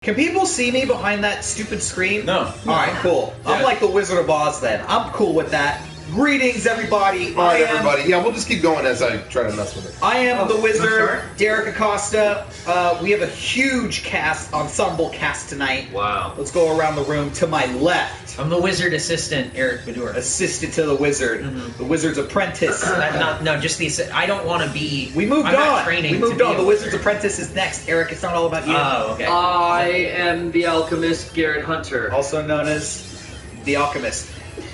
Can people see me behind that stupid screen? No. Alright, cool. Yeah. I'm like the Wizard of Oz then. I'm cool with that. Greetings, everybody. Alright, everybody. Yeah, we'll just keep going as I try to mess with it. I am the Wizard, sorry? Derek Acosta. We have a huge ensemble cast tonight. Wow. Let's go around the room. To my left, I'm the wizard assistant, Eric Badur. assistant to the Wizard, the Wizard's apprentice. Just the I don't want to be. We moved I'm on. Not training We moved to on. be The a Wizard's wizard. apprentice is next. Eric, it's not all about you. Oh, okay. I am the alchemist, Garrett Hunter. Also known as the Alchemist.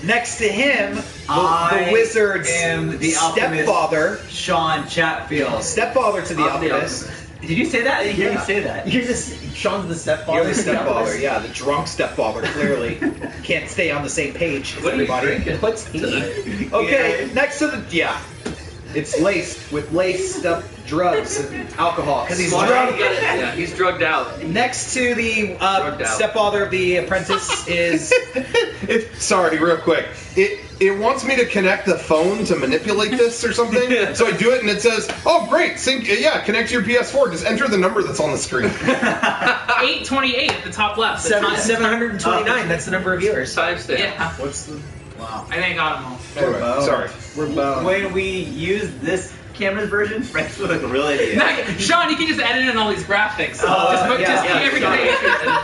Next to him, I the Wizard's am the alchemist. stepfather. Sean Chatfield. Stepfather to the I'm the Alchemist. Did you say that? I didn't hear you say that. You're just Sean's the stepfather. You're the stepfather, yeah, the drunk stepfather, clearly. Can't stay on the same page as What are you everybody. drinking What's he? tonight? Okay, next to the, it's laced with laced up drugs and alcohol, because he's Why drunk. don't you get it? Yeah, he's drugged out. Next to the Drugged out. stepfather of the apprentice is, Sorry, real quick. It wants me to connect the phone to manipulate this or something. So I do it and it says, "Oh, great, connect to your PS4. Just enter the number that's on the screen." 828 at the top left. The time- 729. That's the number of viewers. Timestamp. Yeah, what's the, wow. I think I got them all. Anyway, sorry. We're boned. When we use this camera's version, Frank's would look really idiot. No, Sean, you can just edit in all these graphics. Oh, just put yeah, yeah, everything.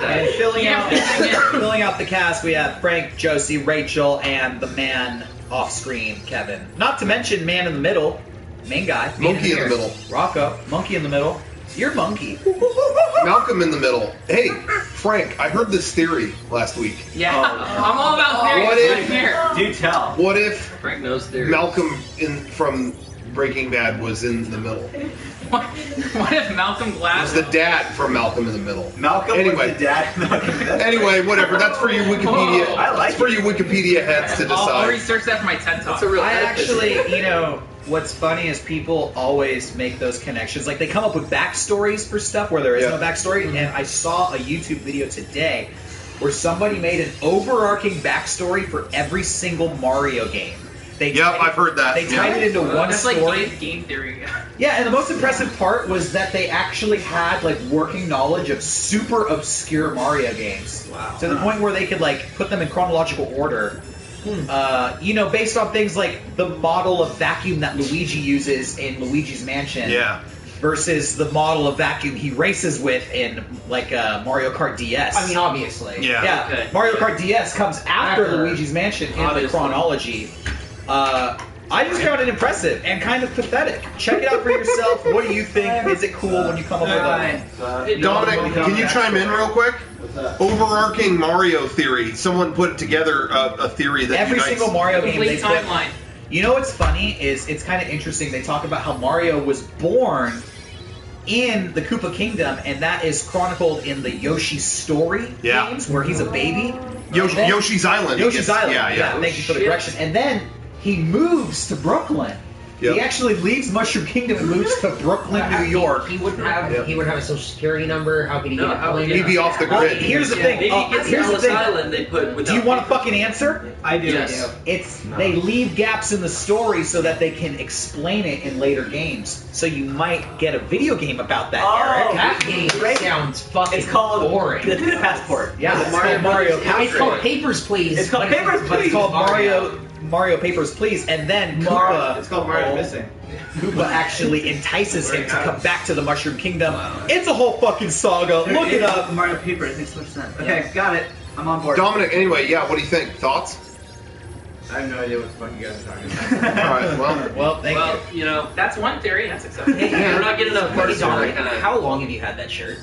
And filling Yeah, out, yeah. filling out the cast, we have Frank, Josie, Rachel, and the man off screen, Kevin. Not to mention man in the middle, main guy. Monkey in the here. middle. Rocco, monkey in the middle. You're monkey. Malcolm in the middle. Hey, Frank, I heard this theory last week. Yeah, I'm all about theories What right if- here. Do tell. What if Frank knows theory. Malcolm from Breaking Bad was in the middle? What if Malcolm Was Glass? the dad from Malcolm in the Middle? Malcolm Anyway. was the dad. Anyway, whatever. That's for you Wikipedia. Whoa. I like That's for you Wikipedia heads to I'll decide. research that for my TED Talk. That's a real I edifice. actually, what's funny is people always make those connections. Like, they come up with backstories for stuff where there is no backstory. And I saw a YouTube video today where somebody made an overarching backstory for every single Mario game. Yep, I've heard that. They tied it into one That's story. like game theory. Yeah, and the most impressive part was that they actually had like working knowledge of super obscure Mario games. Wow. To the point where they could like put them in chronological order. Based on things like the model of vacuum that Luigi uses in Luigi's Mansion. Yeah. Versus the model of vacuum he races with in like Mario Kart DS. I mean, obviously. Yeah. Yeah, Okay. Mario Kart DS comes after After. Luigi's Mansion in the Obviously. chronology. I just found it impressive and kind of pathetic. Check it out for yourself. What do you think? Is it cool when you come up with a... Dominic, can you chime in real quick? Overarching Mario theory. Someone put together a theory that Every unites. single Mario game they Complete put... timeline. You know what's funny is it's kind of interesting. They talk about how Mario was born in the Koopa Kingdom, and that is chronicled in the Yoshi Story Yeah. games, where he's a baby. Yoshi, And then- Yoshi's Island. Yoshi's Island. Yeah. Thank you for the Shit. correction. And then he moves to Brooklyn. Yep. He actually leaves Mushroom Kingdom and moves to Brooklyn, New York. He wouldn't have. Yep. He would have a social security number. How could he No, get how would employment? He'd be off the Well, grid. here's the thing. Maybe he gets Here's the Ellis thing. Island they put without Do you want a people. fucking answer? I do. Yes. It's they leave gaps in the story so that they can explain it in later games. So you might get a video game about that, Oh, Eric. That game Great. sounds fucking It's called boring. the Passport. Yeah, The it's Mario called Mario. Brothers It's called Papers, Please. It's called but Papers, But it's Please. called Mario Papers, Please, and then Koopa. It's called Mario Missing. Koopa actually entices him to come back to the Mushroom Kingdom. It's a whole fucking saga. Look it up. Mario Paper, it makes so much sense. Okay, got it. I'm on board. Dominic, anyway, yeah, what do you think? Thoughts? I have no idea what the fuck you guys are talking about. Alright, well. Well, thank Well, you. That's one theory. That's acceptable. We're not getting enough Hey, parts Dominic, right now. how long have you had that shirt?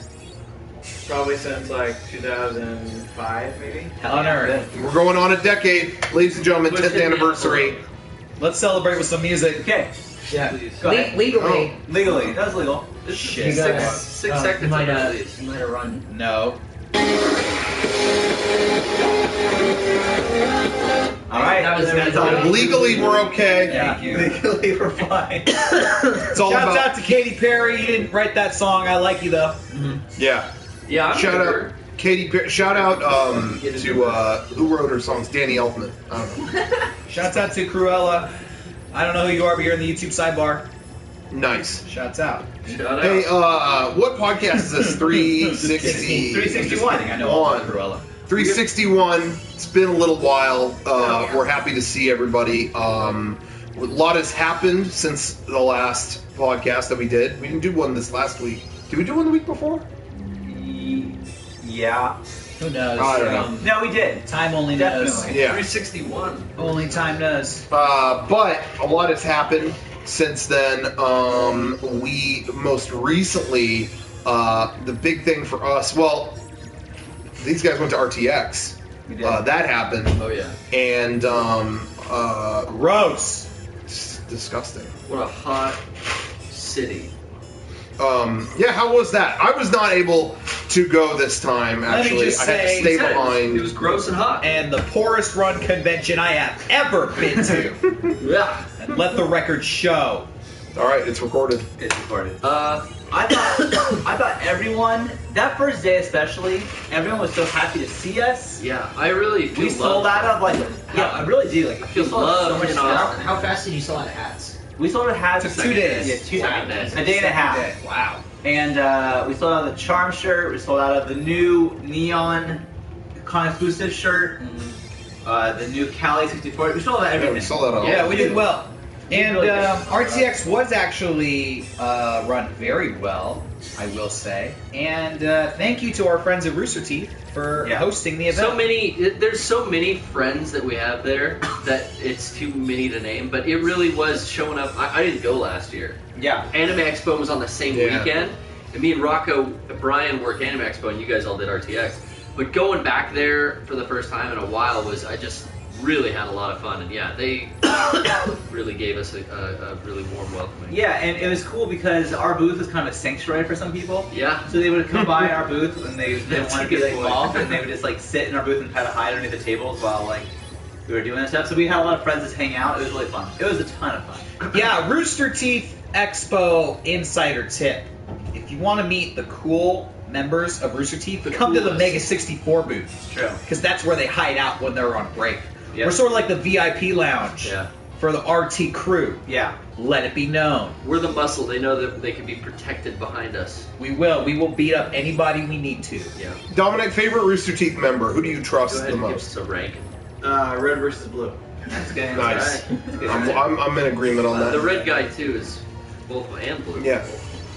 Probably since like 2005, maybe. Hell on Earth. We're going on a decade, ladies and gentlemen, 10th anniversary. Let's celebrate with some music. Okay, Yeah. go ahead. Legally. Legally, that's legal. This is Shit. You gotta- six you seconds might, of release. you might have run. No. All right, That was- that's that's all. Legally, we're okay. Thank you. Legally, we're fine. It's all Shouts about. out to Katy Perry. You didn't write that song. I like you though. Yeah. Yeah, I'm Shout sure. out Katy Perry. Shout out to who wrote her songs? Danny Elfman. I don't know. Shouts out to Cruella. I don't know who you are, but you're in the YouTube sidebar. Nice. Shouts out. Shout out. Hey, what podcast is this? 360. 361. I know all about Cruella. 361. It's been a little while. We're happy to see everybody. A lot has happened since the last podcast that we did. We didn't do one this last week. Did we do one the week before? Yeah. Who knows? I don't know. No, we did. Time only knows. Definitely. Yeah. 361. Only time knows. But a lot has happened since then. We most recently, the big thing for us, well, these guys went to RTX. We did. That happened. Oh yeah. And Gross. it's disgusting. What a hot city. Yeah, how was that? I was not able to go this time, Let me actually. just I had to say- stay It was- behind. It was gross and hot. And the poorest run convention I have ever been to. Yeah. And let the record show. All right, it's recorded. It's recorded. Uh, I thought everyone, that first day especially, everyone was so happy to see us. yeah. I really feel We sold out of like, yeah, I really do. Like, feel we sold out so loved much and stuff. awesome. How fast did you sell out of hats? We sold out hats. Took 2 days. Yeah, 2 Second days. day. A day and a half. Wow. And we sold out of the Charm shirt. We sold out of the new Neon Con exclusive shirt. The new Cali 64. We sold out of Yeah, everything. we saw that all. Yeah, we did well. And really did. RTX was actually run very well, I will say. And thank you to our friends at Rooster Teeth for Yeah. hosting the event. There's so many friends that we have there that it's too many to name, but it really was showing up. I didn't go last year. Yeah. Anime Expo was on the same Yeah. weekend, and me and Rocco, Brian worked Anime Expo, and you guys all did RTX. But going back there for the first time in a while I just really had a lot of fun, and yeah, they really gave us a really warm welcoming. Yeah, and it was cool because our booth was kind of a sanctuary for some people. Yeah. So they would come by our booth and they didn't That's want a to be good like point. involved, and they would just like sit in our booth and kind of hide underneath the tables while like we were doing that stuff. So we had a lot of friends just hang out. It was really fun. It was a ton of fun. Yeah, Rooster Teeth Expo insider tip. If you want to meet the cool members of Rooster Teeth, come to the MEGA64 booth. True. Because that's where they hide out when they're on break. Yeah. We're sort of like the VIP lounge Yeah. for the RT crew. Yeah. Let it be known. We're the muscle. They know that they can be protected behind us. We will. We will beat up anybody we need to. Yeah. Dominic, favorite Rooster Teeth member? Who do you Go trust ahead the and give most? us a rank. Red versus blue. That's good. Nice. That's good. I'm in agreement on that. The red guy too is both and blue. Yeah.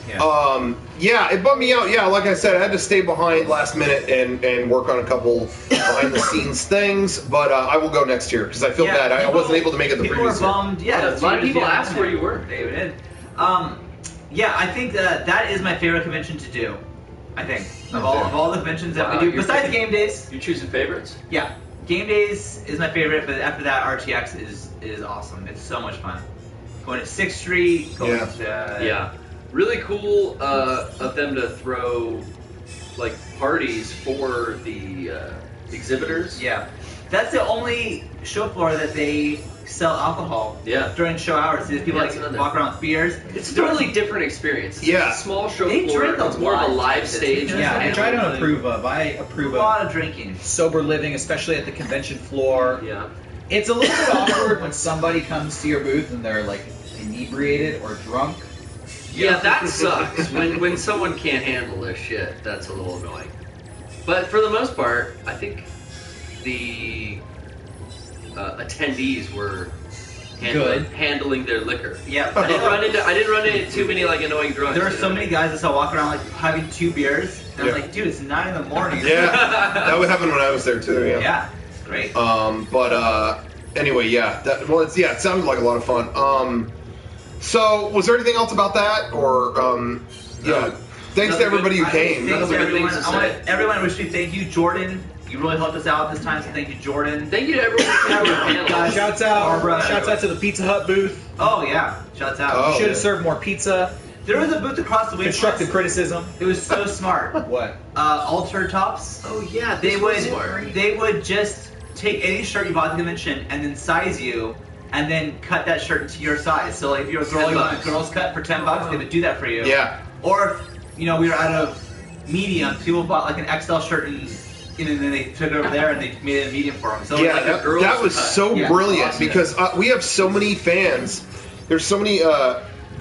Yeah. Yeah, it bummed me out. Yeah, like I said, I had to stay behind last minute and work on a couple behind the scenes things, but I will go next year because I feel bad. I wasn't able to make it the People previous were year. bummed. Yeah, A lot of people asked where you were. They did. Yeah, I think that is my favorite convention to do. I think of all the conventions that Wow, we do, you're besides picking- game days. You're choosing favorites? Yeah, game days is my favorite, but after that, RTX is awesome. It's so much fun. Going to 6th Street. Going Yeah. to Yeah. Really cool of them to throw like parties for the exhibitors. Yeah, that's the only show floor that they sell alcohol. Yeah. During show hours, these people Yeah, like it's another- walk around with beers. It's a totally different experience. It's Yeah. a small show They floor. drink a It's more of a lot. live stage. Yeah, Which I don't approve of. I approve A lot of of drinking. sober living, especially at the convention floor. Yeah. It's a little bit awkward when somebody comes to your booth and they're like inebriated or drunk. Yeah, that sucks. when someone can't handle their shit, that's a little annoying. But for the most part, I think the attendees were handling their liquor. Yeah, I didn't run into too many like annoying drunks. There are so many guys that still walk around like having 2 beers. And Yeah. I'm like, dude, it's 9 in the morning. Yeah, that would happen when I was there too. Yeah. Yeah, it's great. But anyway, yeah. It sounded like a lot of fun. So was there anything else about that, or yeah? Thanks to everybody who came. Thanks to good everyone. things to I want say. everyone wish you thank you, Jordan. You really helped us out this time, so thank you, Jordan. Thank you to everyone who came to the panel. Guys, Shouts out! Barbara. Shouts out to the Pizza Hut booth. Oh yeah, shouts out. Oh. Should have served more pizza. There was a booth across the way. from Constructive us. criticism. It was so smart. What? Alter tops. Oh yeah, They this was smart. would just take any shirt you bought at the convention and then size you, and then cut that shirt into your size. So like if you're a girl, you want a $10. girl's cut for $10, they would do that for you. Yeah. Or if we were out of medium, people bought like an XL shirt and then they took it over there and they made it a medium for them. So Yeah, like that, a girl's that was cut. so Yeah, brilliant awesome. because we have so many fans. There's so many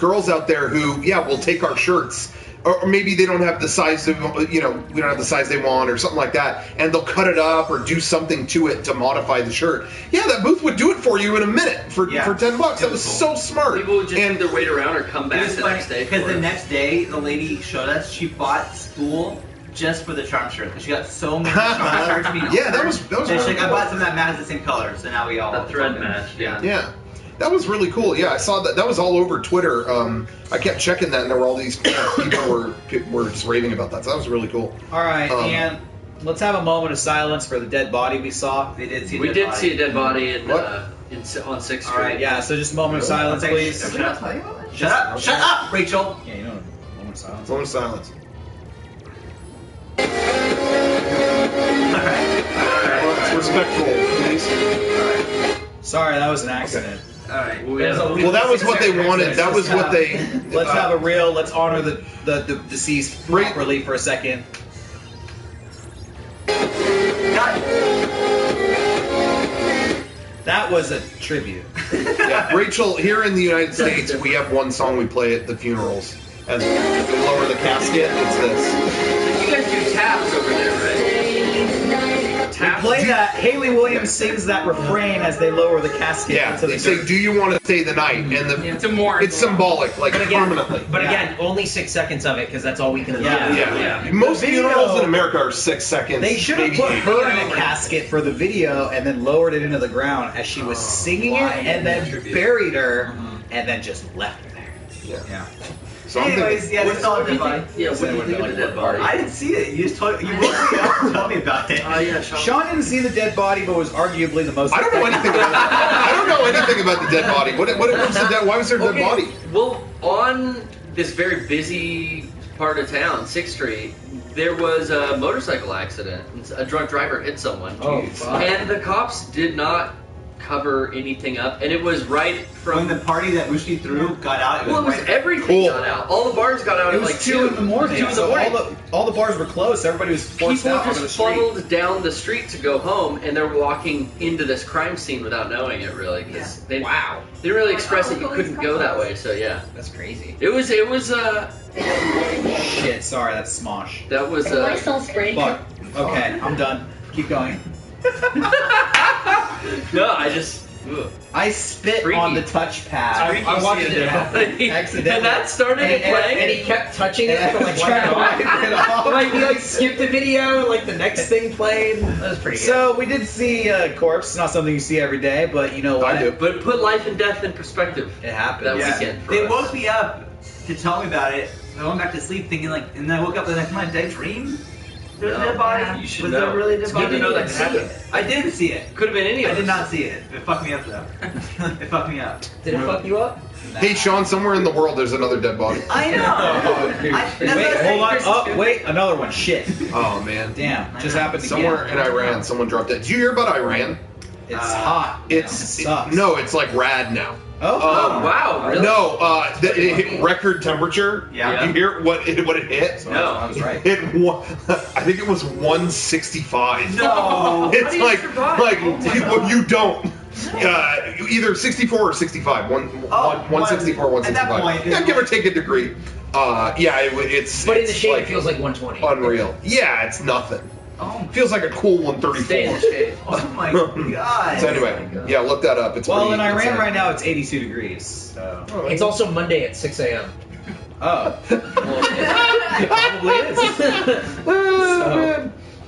girls out there who, will take our shirts. Or maybe they don't have the size we don't have the size they want or something like that, and they'll cut it up or do something to it to modify the shirt. Yeah, that booth would do it for you in a minute for $10. That was so smart. People would just either wait around or come back the next day. Because the next day, the lady showed us she bought spool just for the charm shirt. She got so many charm shirts being offered. that was And she's really like, I bought some that match the same color, so now we all The thread match, yeah. Yeah. That was really cool. Yeah, I saw that. That was all over Twitter. I kept checking that, and there were all these people were just raving about that. So that was really cool. All right, and let's have a moment of silence for the dead body we saw. They did see. We did see a dead body on 6th Street. All right, yeah. So just a moment of silence, please. Shut up, Rachel. Yeah, you know, a moment of silence. Moment of silence. All right. Well, it's respectful, please. Sorry, that was an accident. All right. Well, that was what they wanted. That was what they. Let's have a real. Let's honor the deceased properly for a second. That was a tribute. Yeah, Rachel, here in the United States, we have one song we play at the funerals. As we lower the casket, it's this. You guys do taps over there, right? We play that. Haley Williams sings that refrain as they lower the casket Yeah, into the they say, dirt. "Do you want to stay the night?" And To mourn. it's symbolic, like permanently. But again, only 6 seconds of it because that's all we can do. Yeah. Most funerals in America are 6 seconds. They should have maybe put 8. her in a casket for the video and then lowered it into the ground as she was singing it, and then buried her, and then just left her there. Yeah. So I'm Anyways, thinking, yeah, they saw a dead body. Yeah, what do you think of the dead body? I didn't see it. You just woke me up and told me about it. Yeah, Sean didn't see the dead body, but was arguably the most. I don't know anything about it. I don't know anything about the dead body. What was the dead? Why was there a dead body? Well, on this very busy part of town, 6th Street, there was a motorcycle accident. A drunk driver hit someone. Oh, fuck. And the cops did not cover anything up, and it was right From the party that Mushi threw got out. Well, it was right- everything Cool. got out. All the bars got out It at was like 2 in the morning. 2 in the So morning. all the bars were closed. Everybody was forced People out onto the just street. funneled down the street to go home, and they're walking into this crime scene without knowing it, really. 'Cause they didn't really express that you couldn't go that way. So yeah, That's crazy. it was. Shit, sorry, that's Smosh. That was. Lysol spray. Fuck. Okay, I'm done. Keep going. No, I just. Ugh. I spit Freaky. on the touchpad. I watched it happen. Accidentally. And that started it playing. And he kept touching it for like Trying to 1 wipe it off. Like he like skipped the video, and like the next thing played. That was pretty good. So we did see a corpse. It's not something you see every day, but you know what? I do. But put life and death in perspective. It happened. That Yeah. weekend for They us. woke me up to tell me about it. I went back to sleep thinking like, and then I woke up the next morning. Did I dream? There's a No. dead body. You should Was know. there really a dead It's body? good to know that can happen. I didn't see it. Could have been any of I us. did not see it. It fucked me up though. It fucked me up. Did it fuck you up? Hey, Sean, somewhere in the world there's another dead body. I know. Wait, hold on. Oh, wait, another one. Shit. Oh man. Damn, just happened Somewhere again. in Iran, someone dropped it. Did you hear about Iran? It's hot. It sucks. No, it's like rad now. Oh, Oh wow! Really? No, it hit record temperature. Yeah. You hear what it hit? No. I was right. I think it was 165. No. It's How do you like survive? well, you don't. Either 64 or 65. 164, 165. At that point, yeah, give or take a degree. It's. But in the it's shade, like it feels like 120. unreal. Yeah, it's nothing. Oh, Feels like a cool Stay in the 134. shade. oh my god. So anyway, yeah, look that up. It's Well, pretty in Iran insane. right now it's 82 degrees. So. It's also Monday at 6 a.m. Oh. Well, it probably is.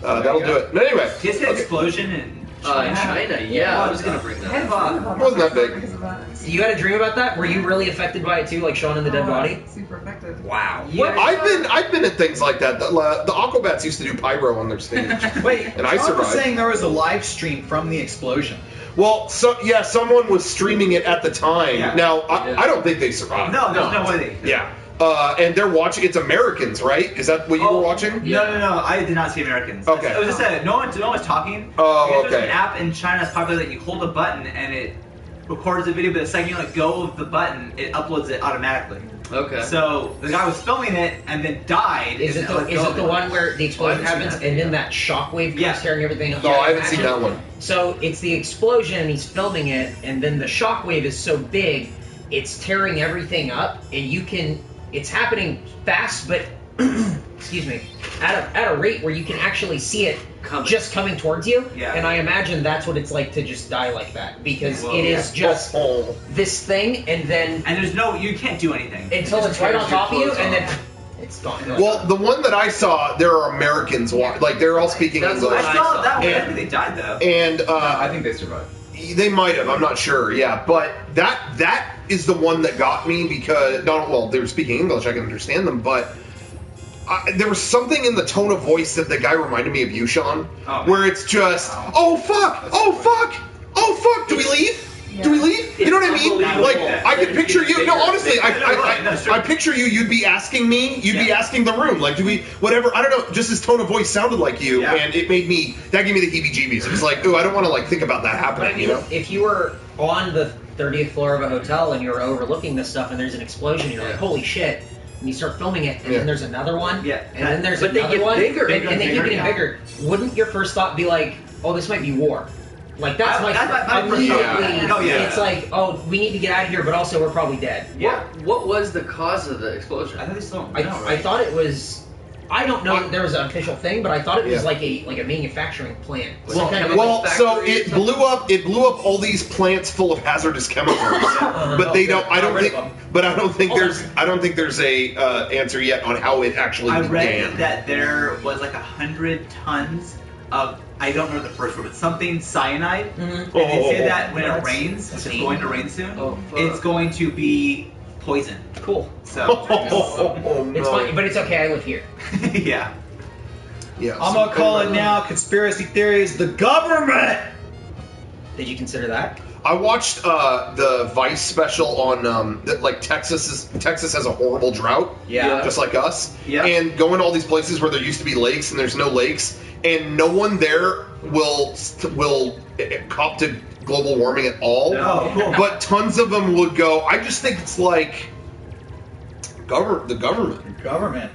That'll do it. But anyway, Just an explosion in In China, yeah, I was gonna bring that Head up. bob. it wasn't that big. You had a dream about that? Were you really affected by it too, like Sean in the dead body? Super effective. Wow. What? I've been at things like that. The Aquabats used to do pyro on their stage. Wait, And I Sean was survived. saying there was a live stream from the explosion. Well, someone was streaming it at the time. Yeah. Now I don't think they survived. No, there's no way. Yeah. And they're watching. It's Americans, right? Is that what you were watching? No. I did not see Americans. Okay. It was just that no one was talking. Oh, Because There's okay. an app in China that's popular that you hold a button and it records the video, but the second you let go of the button, it uploads it automatically. Okay. So the guy was filming it and then died. Is it and let the, go is of it the one where the explosion Oh, I haven't happens seen and that. then that shockwave Yeah. goes tearing everything up? No, I haven't seen that one. So it's the explosion and he's filming it, and then the shockwave is so big, it's tearing everything up, and it's happening fast, but excuse me, at a rate where you can actually see it just coming towards you. Yeah. And I imagine that's what it's like to just die like that, because it is just this thing, and then And you can't do anything until it's right on top of you, and then it's gone. Well, the one that I saw, there are Americans, like they're all speaking That's English. what I saw that one. I And- think they died though. And I think they survived. they might have. I'm not sure. Yeah, but that is the one that got me because they were speaking English. I can understand them, but there was something in the tone of voice that the guy reminded me of you, Sean, where it's just, oh fuck, do we leave? Do we leave? You know what I mean? Like, I could picture you. No, honestly, I picture you. You'd be asking me. You'd be asking the room. Like, do we? Whatever. I don't know. Just his tone of voice sounded like you, and it made me. That gave me the heebie-jeebies. It was like, ooh, I don't want to like think about that happening. You know? If you were on the 30th floor of a hotel and you're overlooking this stuff, and there's an explosion, you're like, holy shit. And you start filming it, and then there's another one, and then there's But they another get one, bigger. and they keep getting bigger. Wouldn't your first thought be like, oh, this might be war? Like, that's my immediately, it's like, oh, we need to get out of here, but also we're probably dead. Yeah. What was the cause of the explosion? I think they still don't know, I right? thought it was. I don't know that there was an official thing, but I thought it was like a manufacturing plant. Well, Some kind of Well, so it blew up. It blew up all these plants full of hazardous chemicals. But they don't. I don't think. But I don't think there's. I don't think there's a answer yet on how it actually I began. read that there was like 100 tons of, I don't know the first word, but something cyanide. And they say that when it rains, which is going to rain soon, it's going to be poison. Cool. So, It's fine, but it's okay. I live here. yeah. Yeah. I'm gonna call it now. Conspiracy theories. The government. Did you consider that? I watched the Vice special on that like Texas has a horrible drought. Yeah. Just like us. Yeah. And going all these places where there used to be lakes and there's no lakes, and no one there will cop to global warming at all. Oh, cool. But tons of them would go. I just think it's like the government. Government.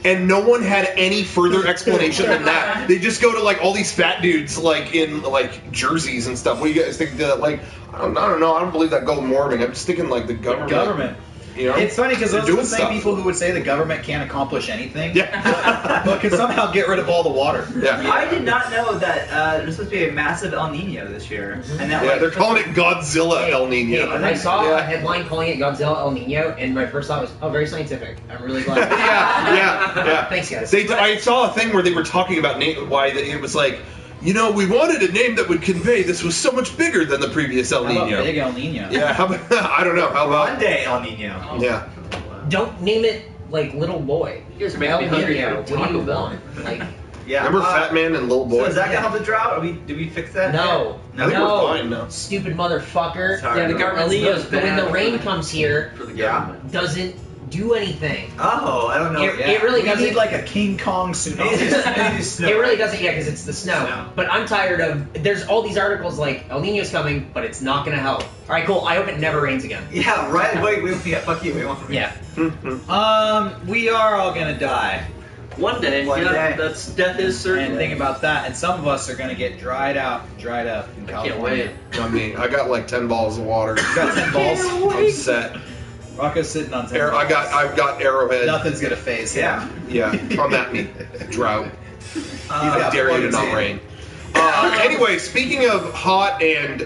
And no one had any further explanation than that. They just go to like all these fat dudes like in like jerseys and stuff. What do you guys think? Like I don't know. I don't believe that global warming. I'm just thinking like the government. You know? It's funny because those are Doing the same stuff. people who would say the government can't accomplish anything. Yeah. But can somehow get rid of all the water. Yeah. I did not know that there's supposed to be a massive El Nino this year. And that, Yeah, like, they're calling it Godzilla El Nino. I saw Yeah. a headline calling it Godzilla El Nino, and my first thought was, oh, very scientific. I'm really glad. yeah. Thanks, guys. I saw a thing where they were talking about why it was like, you know, we wanted a name that would convey this was so much bigger than the previous El How about Nino. Big El Nino? Yeah, how about, I don't know. How about Monday El Nino. Yeah. Don't name it like Little Boy. You guys are making me hungry Nino. for What do you Taco Bell. want? Like, Yeah. Remember Fat Man and Little Boy? So is that gonna help the drought? Did we fix that? no. I think we're fine now. Stupid motherfucker. Sorry. Yeah, the government's El Nino's- bad but when the rain comes here, for the Yeah. government. doesn't do anything. Oh, I don't know. It really we doesn't. need like a King Kong tsunami. It really doesn't, yeah, because it's the snow. Snow. But I'm tired of. There's all these articles like El Nino's coming, but it's not gonna help. All right, cool. I hope it never rains again. Yeah, right. Wait, yeah, fuck you. We want from you. Yeah. We are all gonna die. One day, One day. that's death is certain. And think about that. And some of us are gonna get dried up in Can't California. wait. I mean, I got like 10 balls of water. You got 10 balls? I'm set. Rocco's sitting on 10 balls. I've got Arrowhead. Nothing's gonna phase him. Yeah. Yeah, come at me. Drought. I got dare you to plugs not in. rain. Anyway, speaking of hot and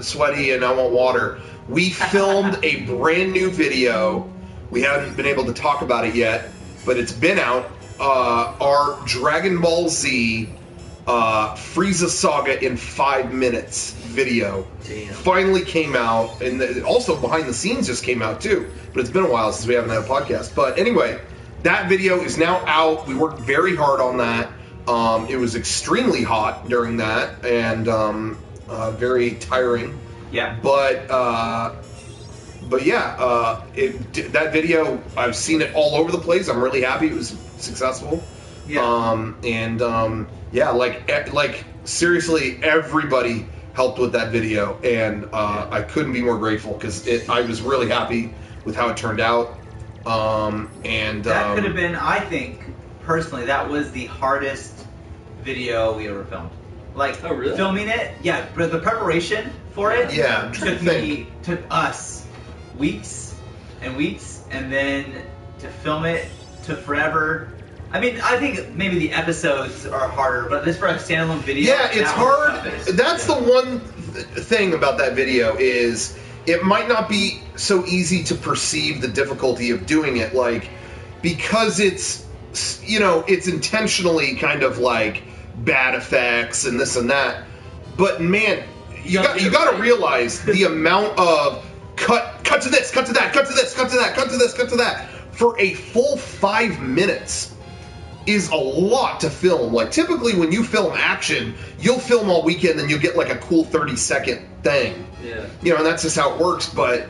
sweaty and I want water, we filmed a brand new video. We haven't been able to talk about it yet, but it's been out. Our Dragon Ball Z Frieza Saga in 5 minutes video Damn. finally came out, and also behind the scenes just came out too. But it's been a while since we haven't had a podcast. But anyway, that video is now out. We worked very hard on that. It was extremely hot during that and very tiring. Yeah. But yeah, that video, I've seen it all over the place. I'm really happy it was successful. Yeah. Yeah, like seriously, everybody helped with that video, and I couldn't be more grateful because I was really happy with how it turned out. That could have been, I think, personally, that was the hardest video we ever filmed. Like, Oh, really? filming it, yeah, but the preparation for it Yeah, I'm trying to think. took us weeks and weeks, and then to film it took forever. I mean, I think maybe the episodes are harder, but this for a standalone video. Yeah, it's hard. That's the one thing about that video is it might not be so easy to perceive the difficulty of doing it, like, because it's, you know, it's intentionally kind of like bad effects and this and that. But man, you got to realize the amount of cut to this, cut to that, cut to this, cut to that, cut to this, cut to that for a full 5 minutes is a lot to film. Like, typically when you film action, you'll film all weekend and you'll get like a cool 30-second thing. Yeah. You know, and that's just how it works. But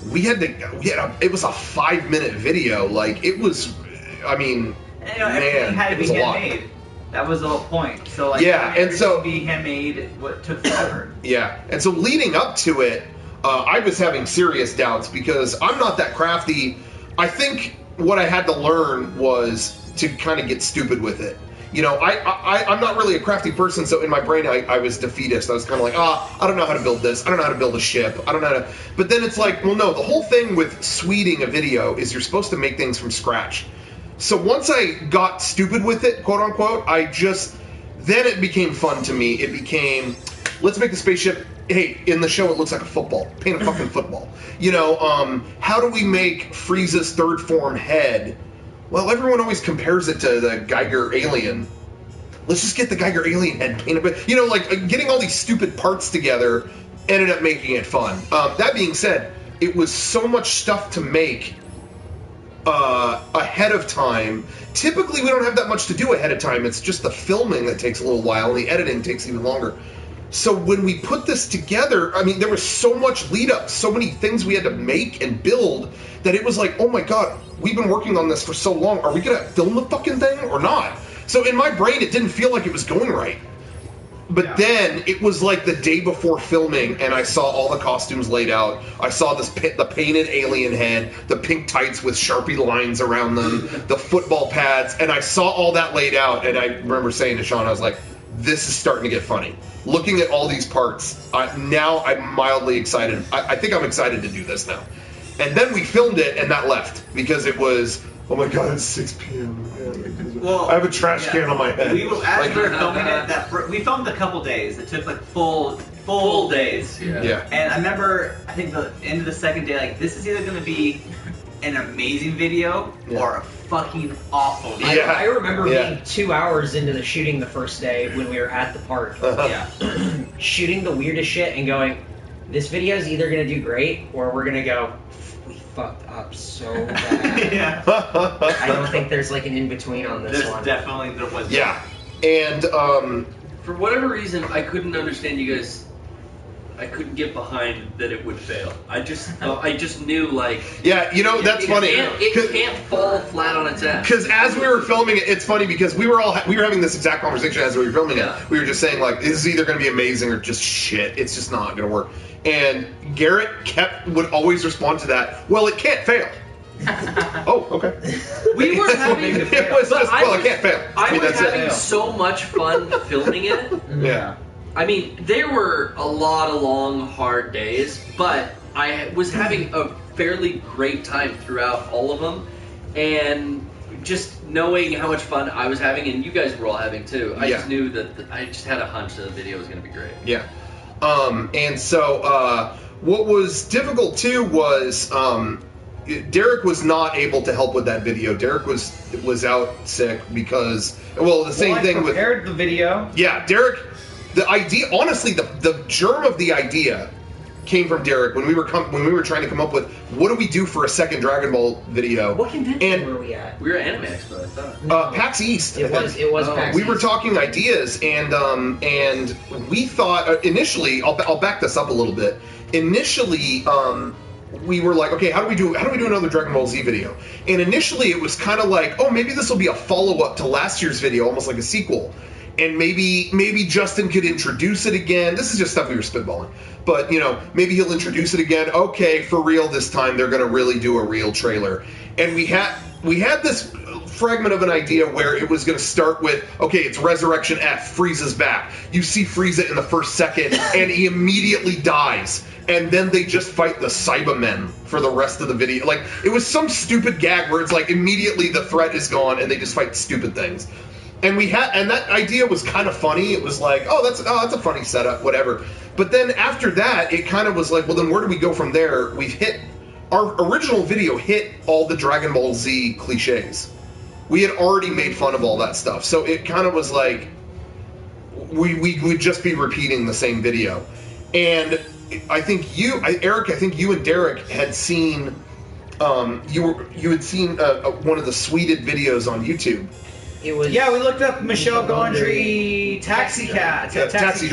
it was a 5-minute video. Like, it was, I mean, and, you know, everything had to be handmade. That was the whole point. So like, yeah, and so be handmade. What took forever. Yeah, and so leading up to it, I was having serious doubts because I'm not that crafty. I think what I had to learn was to kind of get stupid with it. You know, I'm not really a crafty person, so in my brain I was defeatist. I was kind of like, I don't know how to build this. I don't know how to build a ship. I don't know how to... But then it's like, well, no, the whole thing with sweeting a video is you're supposed to make things from scratch. So once I got stupid with it, quote unquote, then it became fun to me. It became, let's make the spaceship, hey, in the show it looks like a football. Paint a fucking football. You know, how do we make Frieza's third form head? Well, everyone always compares it to the Geiger alien. Let's just get the Geiger alien head painted. You know, like, getting all these stupid parts together ended up making it fun. That being said, it was so much stuff to make ahead of time. Typically, we don't have that much to do ahead of time. It's just the filming that takes a little while, and the editing takes even longer. So when we put this together, I mean, there was so much lead up, so many things we had to make and build, that it was like, oh my god, we've been working on this for so long. Are we going to film the fucking thing or not? So in my brain, it didn't feel like it was going right. But then it was like the day before filming, and I saw all the costumes laid out. I saw the painted alien head, the pink tights with Sharpie lines around them, the football pads, and I saw all that laid out. And I remember saying to Sean, I was like, this is starting to get funny. Looking at all these parts, now I'm mildly excited. I think I'm excited to do this now. And then we filmed it, and that left because it was, oh my god, it's 6 p.m. Well, I have a trash can on my head. As we were filming it, we filmed a couple days. It took like full days. Yeah. And I remember, I think the end of the second day, like, this is either going to be an amazing video or a fucking awful video. I remember being 2 hours into the shooting the first day when we were at the park. Shooting the weirdest shit and going, this video is either going to do great or we're going to go, we fucked up so bad. I don't think there's like an in-between on this one. There was. Yeah. And, for whatever reason, I couldn't understand you guys. I couldn't get behind that it would fail. I just knew, like... Yeah, you know, that's funny. It can't fall flat on its ass. Because as we were filming it, it's funny because we were having this exact conversation as we were filming it. We were just saying, like, this is either going to be amazing or just shit. It's just not going to work. And Garrett would always respond to that, well, it can't fail. Oh, okay. We were having... it can't fail. I was having so much fun filming it. Yeah. I mean, there were a lot of long, hard days, but I was having a fairly great time throughout all of them, and just knowing how much fun I was having, and you guys were all having too, I just knew that I just had a hunch that the video was going to be great. Yeah. And so what was difficult too was Derek was not able to help with that video. Derek was out sick because, the same thing with... I prepared the video. Yeah, Derek... The idea, honestly, the germ of the idea came from Derek when we were trying to come up with what do we do for a second Dragon Ball video. What convention were we at? We were at Anime Expo, I thought. PAX East. It was PAX We East. were talking ideas, and we thought initially. I'll back this up a little bit. Initially, we were like, okay, how do we do another Dragon Ball Z video? And initially, it was kind of like, oh, maybe this will be a follow up to last year's video, almost like a sequel. And maybe Justin could introduce it again. This is just stuff we were spitballing. But, you know, maybe he'll introduce it again. Okay, for real this time, they're going to really do a real trailer. And we had... we had this fragment of an idea where it was going to start with, okay, it's Resurrection F, Frieza's back. You see Frieza in the first second, and he immediately dies. And then they just fight the Cybermen for the rest of the video. Like, it was some stupid gag where it's like immediately the threat is gone and they just fight stupid things. And that idea was kind of funny. It was like, that's a funny setup, whatever. But then after that, it kind of was like, well, then where do we go from there? Our original video hit all the Dragon Ball Z cliches. We had already made fun of all that stuff. So it kind of was like, we would just be repeating the same video. And I think Eric, and Derek had seen, you had seen one of the Sweeted videos on YouTube. It was we looked up Michelle Gondry taxi driver. Taxi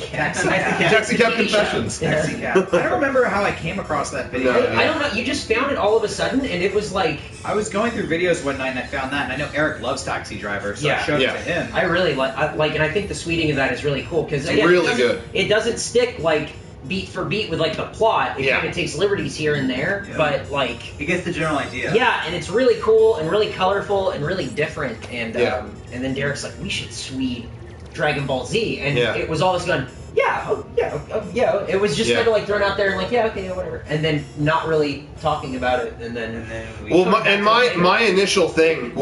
cab confessions. Taxi cab. I don't remember how I came across that video. I don't know. You just found it all of a sudden, and it was like I was going through videos one night and I found that, and I know Eric loves Taxi Driver, so I showed it to him. I really like, and I think the sweeting of that is really cool because really good. It doesn't stick like beat for beat with like the plot. It kind of takes liberties here and there, but like it gets the general idea. Yeah, and it's really cool and really colorful and really different. And then Derek's like, we should Swede Dragon Ball Z, and it was always going, It was just kind of like thrown out there and like, whatever, and then not really talking about it, and then my initial thing,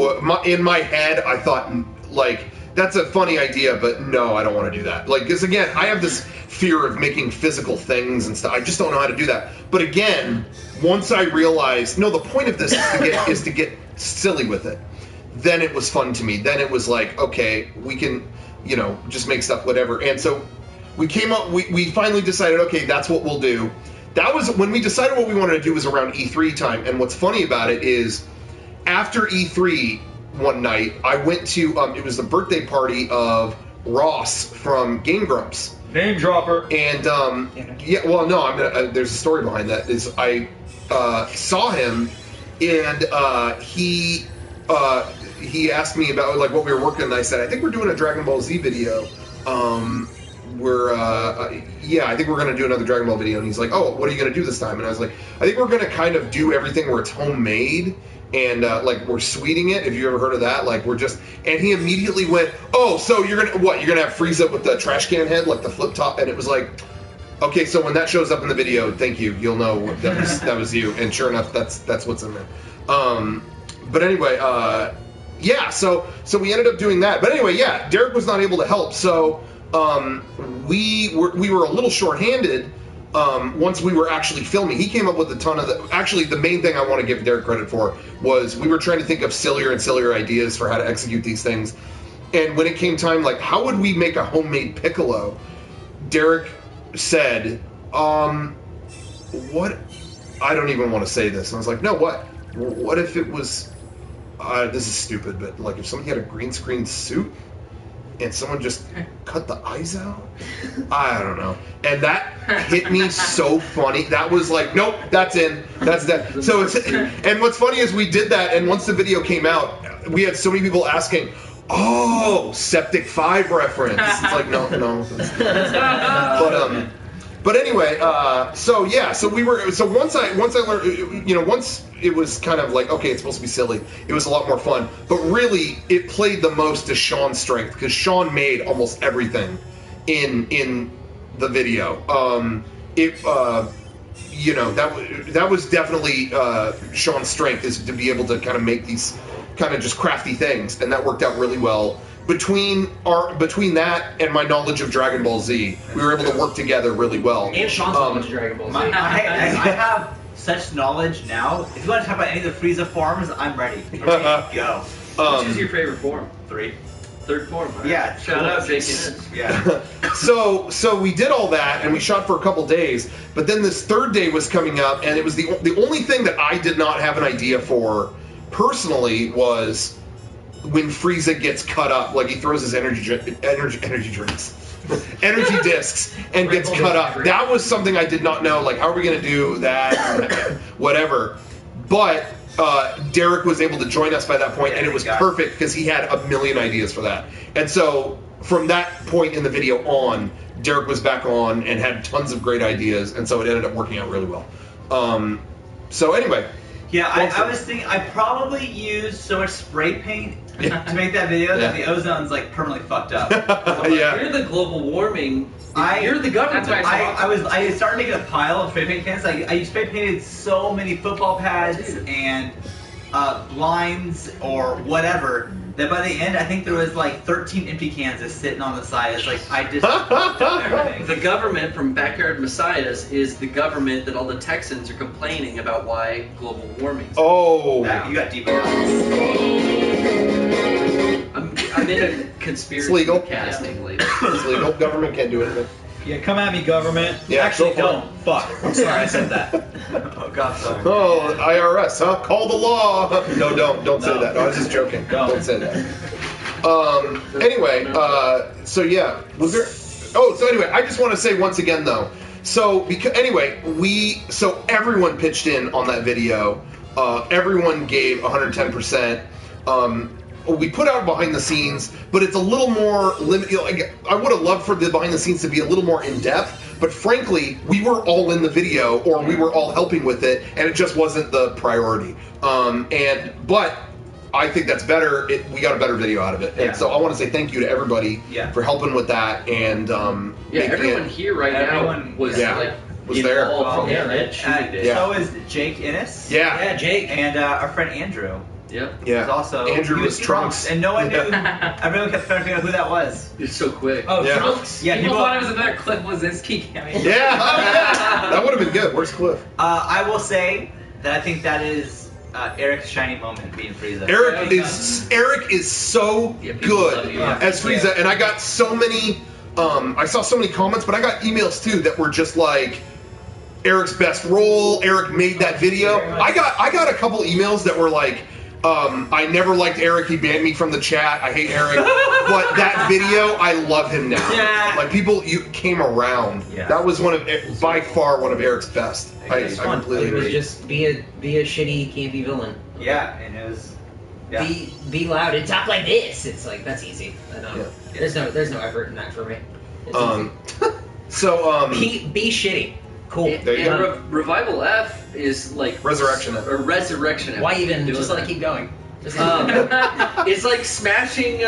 in my head, I thought like, that's a funny idea, but no, I don't want to do that. Like, because again, I have this fear of making physical things and stuff. I just don't know how to do that. But again, once I realized, no, the point of this is to get silly with it. Then it was fun to me. Then it was like, okay, we can, just make stuff, whatever. And so we came up. We finally decided, okay, that's what we'll do. That was when we decided what we wanted to do was around E3 time. And what's funny about it is, after E3. One night, I went to, it was the birthday party of Ross from Game Grumps. Name dropper. And, there's a story behind that. I saw him, and he asked me about, like, what we were working on, and I said, I think we're doing a Dragon Ball Z video. I think we're going to do another Dragon Ball video. And he's like, oh, what are you going to do this time? And I was like, I think we're going to kind of do everything where it's homemade. And, like, we're sweeting it, if you ever heard of that. Like, and he immediately went, oh, so you're going to have Frieza with the trash can head, like the flip top? And it was like, okay, so when that shows up in the video, thank you. You'll know that was you. And sure enough, that's what's in there. But anyway, so we ended up doing that. But anyway, Derek was not able to help. So we were a little shorthanded. Once we were actually filming, he came up with a ton of actually, the main thing I want to give Derek credit for was we were trying to think of sillier and sillier ideas for how to execute these things. And when it came time, like, how would we make a homemade Piccolo? Derek said, what? I don't even want to say this. And I was like, no, what? What if it was, this is stupid, but like if somebody had a green screen suit and someone just cut the eyes out? I don't know. And that hit me so funny. That was like, nope, that's in. That's that. So and what's funny is we did that, and once the video came out, we had so many people asking, oh, Septic 5 reference. It's like, no. But anyway, so once I learned, once it was kind of like, okay, it's supposed to be silly, it was a lot more fun. But really, it played the most to Sean's strength, because Sean made almost everything in the video. That was definitely Sean's strength, is to be able to kind of make these kind of just crafty things, and that worked out really well. Between that and my knowledge of Dragon Ball Z, we were able to work together really well. And Sean's knowledge of Dragon Ball Z. I have such knowledge now. If you want to talk about any of the Frieza forms, I'm ready. Go. Which is your favorite form? 3. Third form. Right? Yeah. Shout out, Jason. Yeah. So we did all that, and we shot for a couple days. But then this third day was coming up, and it was the only thing that I did not have an idea for personally was when Frieza gets cut up, like he throws his energy drinks, energy discs, and gets cut up. That was something I did not know. Like, how are we going to do that? Whatever. But Derek was able to join us by that point, and it was perfect because he had a million ideas for that. And so from that point in the video on, Derek was back on and had tons of great ideas, and so it ended up working out really well. So anyway. Yeah, I was thinking I probably used so much spray paint to make that video that the ozone's like permanently fucked up. Yeah. You're the global warming. You're the government. That's why I started making a pile of spray paint cans. I spray painted so many football pads and blinds or whatever that by the end I think there was like 13 empty cans just sitting on the side. It's like I just everything. The government from Backyard Messiahs is the government that all the Texans are complaining about why global warming. Oh. You got deep. I'm in a conspiracy It's legal. casting lately. It's legal. Government can't do anything. Yeah, come at me, government. Yeah, Actually, go for don't. Fuck. I'm sorry I said that. Oh God, sorry. Oh, IRS, huh? Call the law. No, don't say No. that. No, I was just joking. Don't. Don't say that. Anyway, so yeah, was there? Oh, so anyway, I just want to say once again though. So so everyone pitched in on that video. Everyone gave 110%. We put out behind the scenes, but it's a little more limited. Like, I would have loved for the behind the scenes to be a little more in depth, but frankly, we were all in the video, or we were all helping with it, and it just wasn't the priority. But I think that's better. We got a better video out of it, and so I want to say thank you to everybody for helping with that. And everyone here right now was like was there. involved from that shooting day. So is Jake Innes. Yeah, Jake. And our friend Andrew. Yeah. Was also Andrew he was Trunks. and no one knew. Everyone kept trying to figure out who that was. It's so quick. Oh, Yeah. Trunks? Yeah, people people- thought it was another Cliff Blazinski cameo. Yeah, that would have been good. Where's Cliff? I will say that I think that is Eric's shining moment being Frieza. Eric is so people love good you. as Frieza, and I got so many. I saw so many comments, but I got emails too that were just like, Eric's best role. Eric made that video. I got a couple emails that were like, I never liked Eric. He banned me from the chat. I hate Eric. But that video, I love him now. Yeah. Like you came around. Yeah. That was by far one of Eric's best. I completely It was agree. just be a shitty campy villain. Yeah, and it was. Yeah. Be loud and talk like this. It's like that's easy. I know. Yeah. There's no effort in that for me. It's easy. Be shitty. Cool. There you go. Revival F is like Resurrection F. Or Resurrection F. Why even Doing just let that. it keep going? Just It's like smashing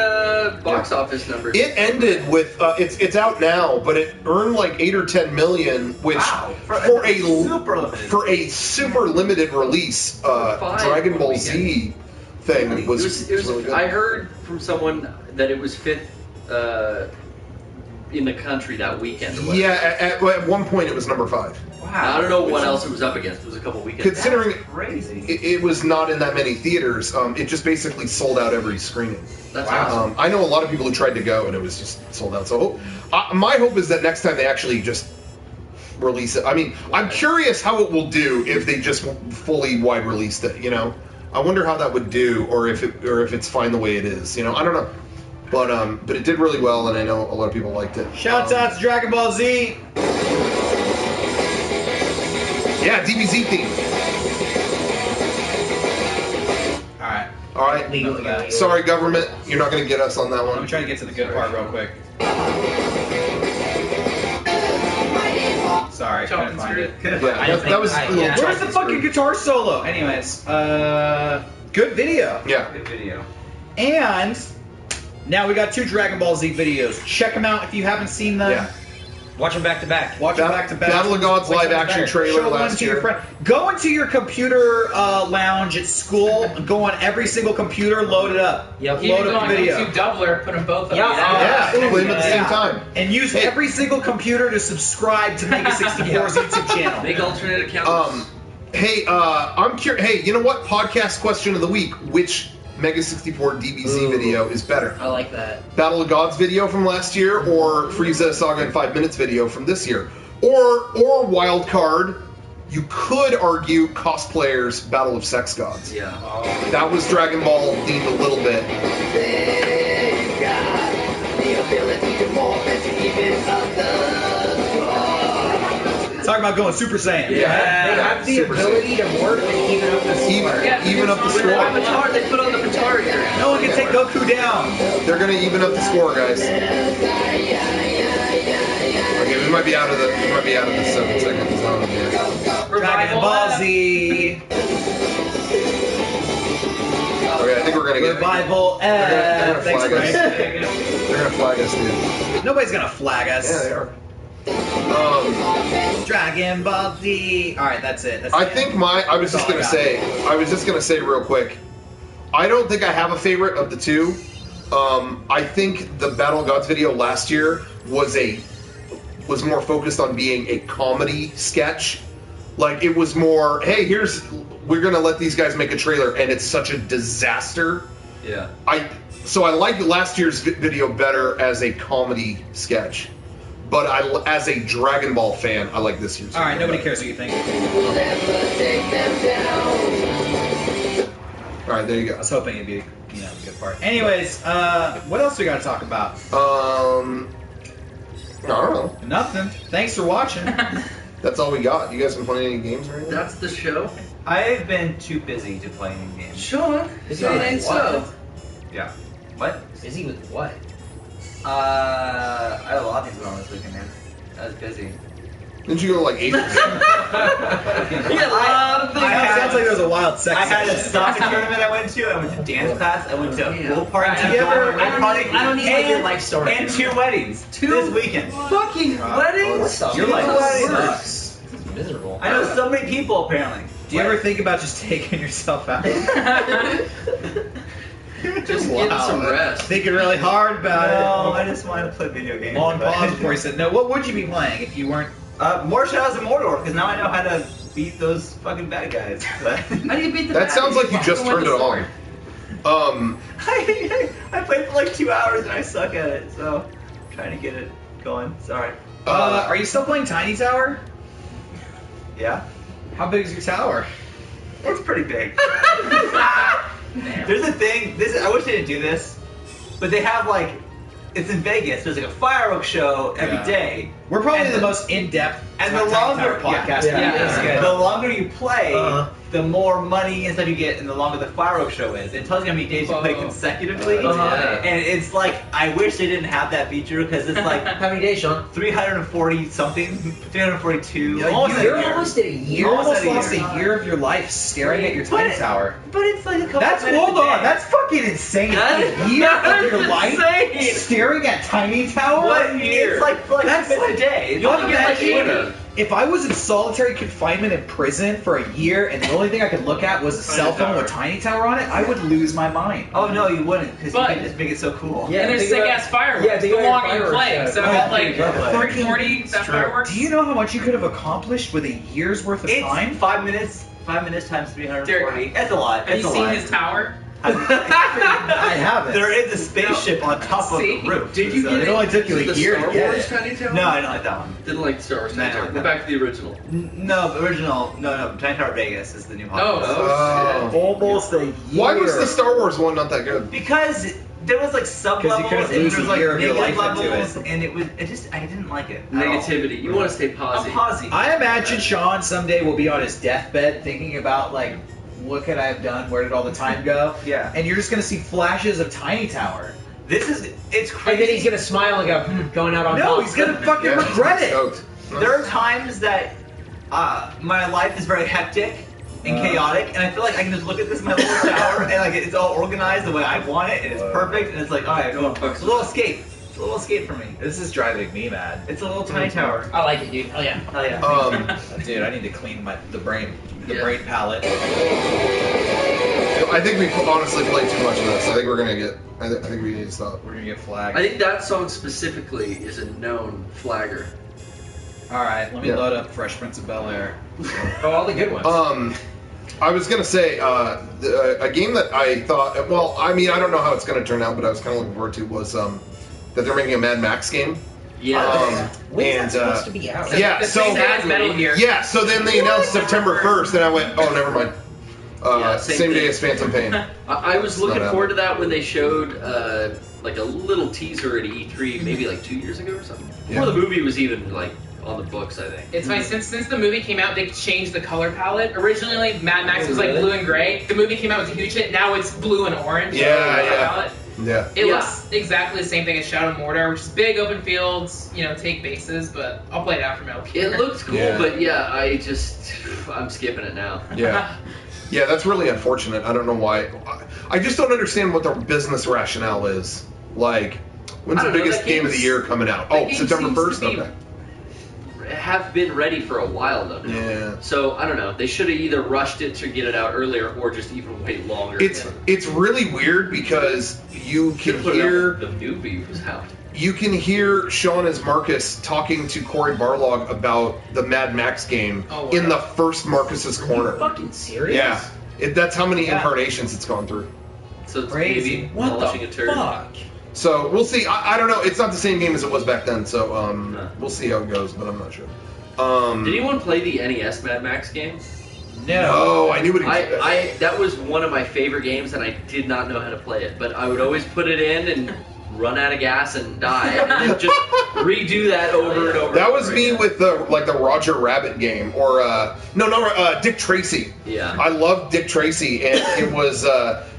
box office numbers. It ended with it's out now, but it earned like 8 or 10 million, which for for a super limited release Dragon Ball Z thing it was was really good. I heard from someone that it was fifth in the country that weekend. Or whatever. Yeah, at one point it was number 5. I don't know what else it was up against. It was a couple weekends. Considering crazy. it was not in that many theaters, it just basically sold out every screening. That's awesome. I know a lot of people who tried to go and it was just sold out. So my hope is that next time they actually just release it. I mean, I'm curious how it will do if they just fully wide released it. You know, I wonder how that would do, or if it's fine the way it is. You know, I don't know. But it did really well, and I know a lot of people liked it. Shouts out to Dragon Ball Z. Yeah, DBZ theme. All right. Legally. Sorry, government, you're not going to get us on that Let me one. try to get to the good part real quick. Sorry, couldn't find it. Yeah, that was a little yeah. Where's the choppy fucking screen. guitar solo? Anyways, good video. Yeah. Good video. And now we got 2 Dragon Ball Z videos. Check them out if you haven't seen them. Yeah. Watch them back to back. Watch them back to back. Battle of Gods Which live one's action better? trailer Show one last to your year. friend. Go into your computer lounge at school. Go on every single computer. Load it up. Yep. You Load can go up on the video. YouTube Doubler, put them both up. Yeah, play them at the same time. And use every single computer to subscribe to MEGA64's YouTube channel. Make alternate accounts. Hey, I'm curious. Hey, you know what? Podcast question of the week: which MEGA64 DBZ video is better? I like that. Battle of Gods video from last year, or Frieza Saga in 5 minutes video from this year, or wild card? You could argue cosplayers Battle of Sex Gods. Yeah. That was Dragon Ball themed a little bit. Talking about going Super Saiyan. They have the Super ability to morph and even up the score. Even up the With score. Avatar, they put on the Avatar here. No one can take Goku down. They're gonna even up the score, guys. Okay, we might be out of the 7 second zone here. Dragon Ball Z. Okay, I think we're gonna get Revival. They're gonna Thanks, flag us. Frank. They're gonna flag us, dude. Nobody's gonna flag us. Yeah, they are. Dragon Ball Z. All right, that's it. That's I the think end. I was That's just all I gonna say real quick. I don't think I have a favorite of the two. I think the Battle of Gods video last year was more focused on being a comedy sketch. Like it was more, hey, we're gonna let these guys make a trailer, and it's such a disaster. Yeah. So I liked last year's video better as a comedy sketch, but as a Dragon Ball fan, I like this year's. All right, video nobody better. cares what you think. All right, there you I go. was hoping it'd be, a good part. Anyways, what else we got to talk about? I don't know. Nothing. Thanks for watching. That's all we got. You guys been playing any games or anything? That's the show. I've been too busy to play any games. Sure. Busy It with ain't what? so. Yeah. What? Busy with what? I had a lot of things going on this weekend, man. I was busy. Didn't you go to like 8? You got a lot of things. Sounds like there was a wild sex I had a session. soccer tournament I went to. I went to dance class. I went to a pool party. Do you ever- I don't need like your life story. And 2 weddings. This weekend. Fucking weddings. Your life Weddings. sucks. This is miserable. I know so many people apparently. Do you ever think about just taking yourself out? Just getting some rest. Thinking really hard about No, it. I just wanted to play video games. Long pause before you said no. What would you be playing if you weren't? More Shadows of Mordor, because now I know how to beat those fucking bad guys. How do you beat the That bad sounds like you guys? just Fuck them turned it with the on. sword. I played for like 2 hours and I suck at it, so I'm trying to get it going. Sorry. Are you still playing Tiny Tower? Yeah? How big is your tower? It's pretty big. There's a thing. I wish they didn't do this, but they have like, it's in Vegas. There's like a fireworks show every Yeah. day. We're probably And the most in-depth and the Tiny longer Tower podcast. Yeah. we do. Yeah. Yeah. The longer you play, Uh-huh. the more money and stuff you get, and the longer the fireworks show is. It tells you how many days you play consecutively, Uh-huh. and it's like I wish they didn't have that feature because it's like How many days, Sean? 340 something, 342. Yeah, almost you're a year. almost at a year. You almost Almost lost a a year. year of your life staring at your Tiny But- Tower. But it's like a couple That's minutes hold a on. day. That's fucking insane. That A year of your is life insane. staring at Tiny Tower. What year? It's like That's 2 minutes like- a day. You only get like Imagine 80. if I was in solitary confinement in prison for a year and the only thing I could look at was a cell phone with Tiny Tower on it, I would lose my mind. Oh no, you wouldn't, because you But- can just make it so cool. Yeah. And there's think sick about- ass fireworks. yeah, think the about your longer you fireworks play. show. So Oh, like yeah. 30, 40 that fireworks. Do you know how much you could have accomplished with a year's worth of It's time? 5 minutes. 5 minutes times 340. Derek, That's a lot. Have That's you a seen lot. his tower? I haven't. There is a spaceship on top of See? the roof. Did you so- get It only took you a the year to Star get Wars it. Tiny Tower? No, I don't like that one. Didn't like Star Wars Tiny No, Tower. no. Go back to the original. No, the original. No. Tiny Tower Vegas is the new Hogwarts. Oh, shit. Almost a year. Why was the Star Wars one not that good? Because there was like sub 'Cause you levels couldn't and lose there was a like year of your negative life into levels, it. and I didn't like it. at all. Negativity. You want to stay I'm positive. pausing. I imagine Sean someday will be on his deathbed thinking about like, what could I have done? Where did all the time go? Yeah. And you're just gonna see flashes of Tiny Tower. It's And crazy. then he's gonna smile and go, going out on No, top. he's gonna fucking regret it. Stoked. There are times that my life is very hectic and chaotic, and I feel like I can just look at this my little tower and like it's all organized the way I want it, and it's perfect, and it's like, all right, it's a little escape. It's a little escape for me. This is driving me mad. It's a little tiny tower. I like it, dude. Oh yeah. Oh yeah. Dude, I need to clean the brain Yeah. palette. I think we honestly played too much of this. I think we're gonna get. I think we need to stop. We're gonna get flagged. I think that song specifically is a known flagger. All right, let me Yeah. load up Fresh Prince of Bel-Air. Oh, all the good ones. I was gonna say a game that I thought. Well, I mean, I don't know how it's gonna turn out, but I was kind of looking forward to was that they're making a Mad Max game. Yeah. When's and that supposed to be out? yeah, The so same day as Metal Gear. yeah, so then they announced September 1st, and I went, oh, never mind. Yeah, same day as Phantom Pain. I was looking Not forward to that when they showed like a little teaser at E3 maybe like 2 years ago or something. Yeah. Before the movie was even like on the books, I think. It's funny, since the movie came out, they changed the color palette. Originally, Mad Max was like Really? blue and gray. The movie came out with a huge hit. Now it's blue and orange. Yeah, color yeah. palette. Yeah. It Yeah. looks exactly the same thing as Shadow of Mordor, which is big open fields, take bases, but I'll play it after Metal Gear. It looked cool, Yeah. but yeah, I'm skipping it now. Yeah. Yeah, that's really unfortunate. I don't know why. I just don't understand what the business rationale is. Like, when's the biggest game of the year coming out? Oh, September 1st? Okay. Have been ready for a while though now. Yeah. So I don't know. They should have either rushed it to get it out earlier or just even wait longer. It's really weird because you can hear the newbie was out. You can hear Sean as Marcus talking to Corey Barlog about the Mad Max game in the first Marcus's corner. Are you fucking serious? Yeah. That's how many incarnations it's gone through. So it's crazy. maybe What polishing the a turd. fuck? So we'll see. I don't know. It's not the same game as it was back then. So we'll see how it goes, but I'm not sure. Did anyone play the NES Mad Max game? No, I knew what he was. That was one of my favorite games, and I did not know how to play it. But I would always put it in and run out of gas and die, and then just redo that over and over. That was me with the Roger Rabbit game, or Dick Tracy. Yeah, I loved Dick Tracy, and it was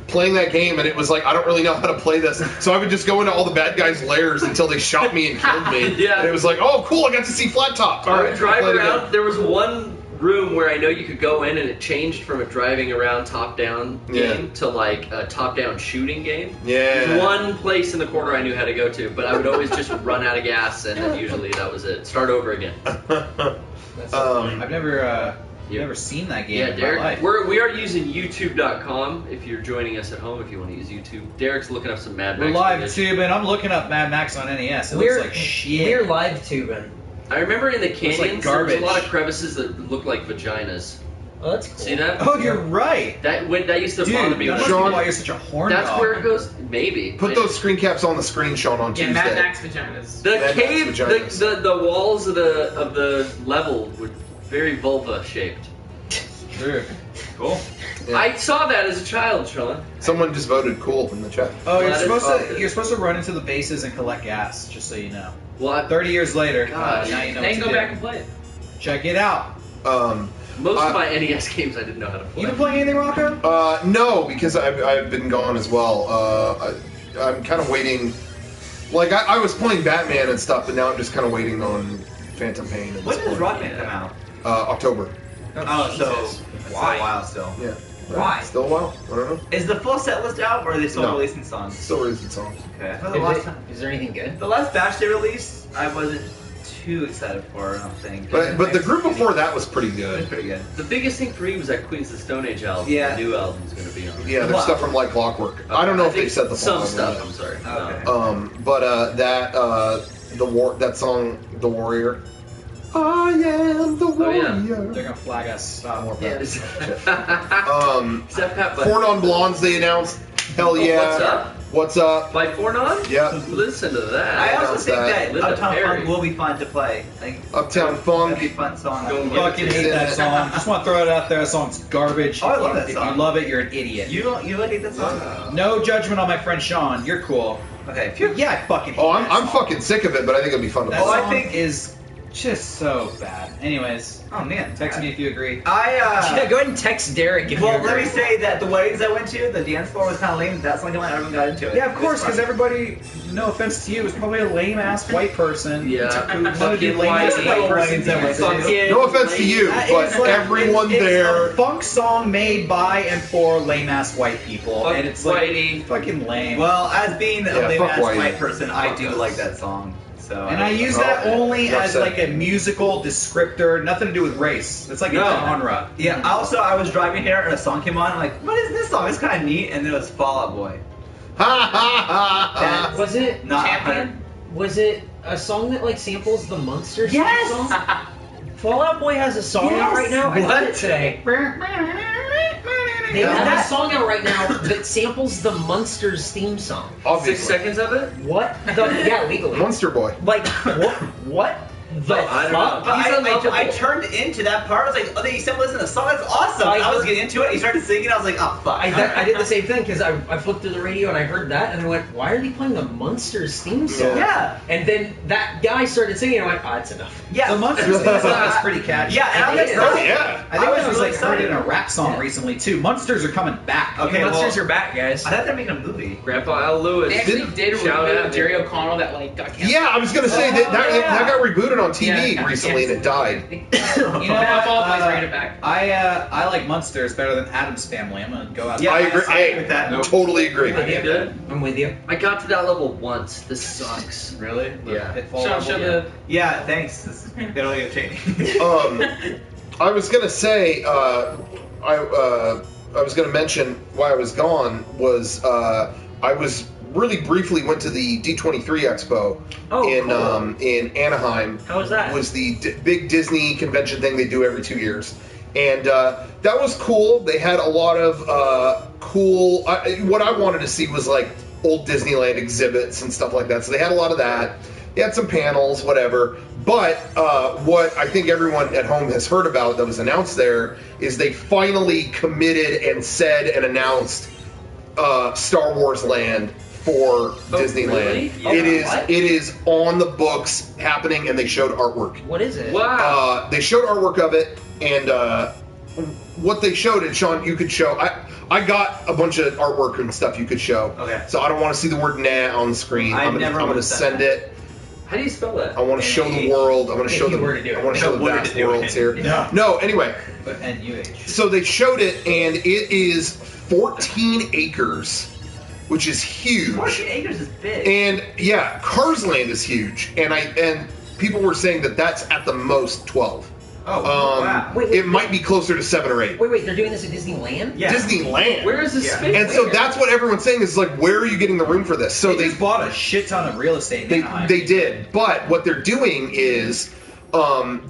playing that game, and it was like I don't really know how to play this, so I would just go into all the bad guys' lairs until they shot me and killed me. Yeah, and it was like, oh, cool, I got to see Flat Top. I would drive around. There was one room where I know you could go in and it changed from a driving around top-down game to like a top-down shooting game. Yeah. One place in the corner I knew how to go to, but I would always just run out of gas and then usually that was it. Start over again. I've never seen that game in my life. We are using YouTube.com if you're joining us at home if you want to use YouTube. Derek's looking up some Mad Max. We're live tubing. I'm looking up Mad Max on NES. It looks like shit. We're live tubing. I remember in the canyons there was a garbage. lot of crevices that looked like vaginas. Oh, that's cool. See that? Oh, you're right. That used to bother me. Dude, that must be why you're such a horn That's dog. where it goes. Maybe. Put those screen caps on the screen, Sean, on Tuesday. Mad Max vaginas. The Mad cave, Max vaginas. the walls of the level were very vulva shaped. True. Cool. Yeah. I saw that as a child, Sean. Someone just voted cool in the chat. Oh, Well, you're supposed to run into the bases and collect gas, just so you know. Well, 30 years later, Gosh. now you know Then what go to back do. and play it. Check it out. most of my NES games I didn't know how to play. You been playing anything, Rocco? No, because I've been gone as well. I'm kind of waiting. Like I was playing Batman and stuff, but now I'm just kind of waiting on Phantom Pain. When does Rockman come out? October. Oh, so Why? a while still. Yeah. Why? Still a while. I don't know. Is the full set list out, or are they still No. releasing songs? Still releasing songs. Okay. I thought the last time, Is there anything good? the last batch they released, I wasn't too excited for. I don't think. But the group before that was pretty It was good. pretty good. The biggest thing for me was that Queens of the Stone Age album. Yeah. The new album's going to be on. Yeah, there's Wow. stuff from Like Clockwork. I don't know if they think said the full some album stuff. I'm sorry. Okay. But that song, The Warrior. I am the Oh, yeah. warrior. They're gonna flag us. Stop. More Yeah. Pat. Is that Pat Butt? Corn on Blondes they announced. Hell yeah. What's up? What's up? By Fornon? Yeah. Listen to that. I also announced think that. that Linda Uptown Perry. Funk will be fun to play. I think Uptown Funk. that'd be a fun song. Go I get fucking hate that song. Just want to throw it out there. That song's garbage. Oh, I love that If song. you love it, you're an idiot. You hate that song? No judgment on my friend Sean. You're cool. Okay. Phew. Yeah, I fucking hate Oh, that I'm song. fucking sick of it, but I think it'll be fun to That play. I song think- is just so bad. Anyways, Oh man. text me if you agree. Yeah, go ahead and text Derek if Well, you let agree. me say that the weddings I went to, the dance floor was kind of lame. That song came out, everyone got into it. Yeah, of course, because It's fun. everybody, no offense to you, was probably a lame ass white person. Yeah. Who wanted to do Fucking lame ass white white person weddings I went to. dances. No offense to you, That but is like- everyone it's there. a funk song made by and for lame ass white people, Fuck and it's like whitey. fucking lame. Well, as being a Yeah, lame fuck ass white. white person, I do us. like that song. So. and I use that Oh, only you're as upset. like a musical descriptor, nothing to do with race. It's like a No. genre. Yeah. Also, I was driving here and a song came on. I'm like, what is this song? It's kind of neat. And then it was Fall Out Boy. Ha ha ha ha. That- Was it Not Champion? was it a song that like samples the Munsters Yes! song? Fall Out Boy has a song out Yes! right now. I What? heard it today. They have a song out right now that samples the Munsters theme song. 6 Obviously. seconds of it? What the? Yeah, legally. Monster Boy. Like what the I don't know. fuck? But He's I unlovable. turned into that part. I was like, oh, they sampled this in the song. That's awesome. I I was heard- getting into it. He started singing. I was like, oh, fuck. I did the same thing because I flipped through the radio and I heard that and I went, why are they playing the Munsters theme song? Yeah. And then that guy started singing and I went, oh, that's enough. Yeah. The Munsters theme song is pretty catchy. Yeah, and I'm It is. excited. Oh, yeah. I think I I was was really like heard it in a excited. rap song Yeah. recently too. Munsters are coming back. Okay, Munsters well, are back, guys. I thought they were making a movie. Grandpa Al Lewis. They actually did a Shout reboot out. of Jerry O'Connell that like got canceled. Yeah, I was gonna say that got rebooted on TV recently and it died. You know what? Please bring it back. I like Munsters better than Addams Family. I'm gonna go out. I agree. I agree with that. Totally agree. I'm with you. I got to that level once. This sucks. Really? Yeah. Show the. Yeah, thanks. This is literally a change. I was gonna say, I was gonna mention why I was gone was I was really briefly went to the D23 Expo in Anaheim. How was that? It was the big Disney convention thing they do every 2 years, and that was cool. They had a lot of cool. What I wanted to see was like old Disneyland exhibits and stuff like that. So they had a lot of that. They had some panels, whatever. But what I think everyone at home has heard about that was announced there is they finally committed and said and announced Star Wars Land for Disneyland. Really? It is on the books happening, and they showed artwork. What is it? Wow. They showed artwork of it, and what they showed, and Sean, you could show. I got a bunch of artwork and stuff you could show. Okay. So I don't want to see the word "nah" on the screen. I'm gonna send it. How do you spell that? I want to show the world. I want to show the. I want to show the vast worlds here. No, anyway. But NUH. So they showed it, and it is 14 acres, which is huge. 14 acres is big. And yeah, Cars Land is huge, and people were saying that that's at the most 12. Oh, wow. Wait, it might be closer to 7 or 8. Wait, they're doing this at Disneyland? Yeah. Disneyland. Where is this space? And so that's what everyone's saying is like, where are you getting the room for this? So They just bought a shit ton of real estate in Anaheim. they did, but what they're doing is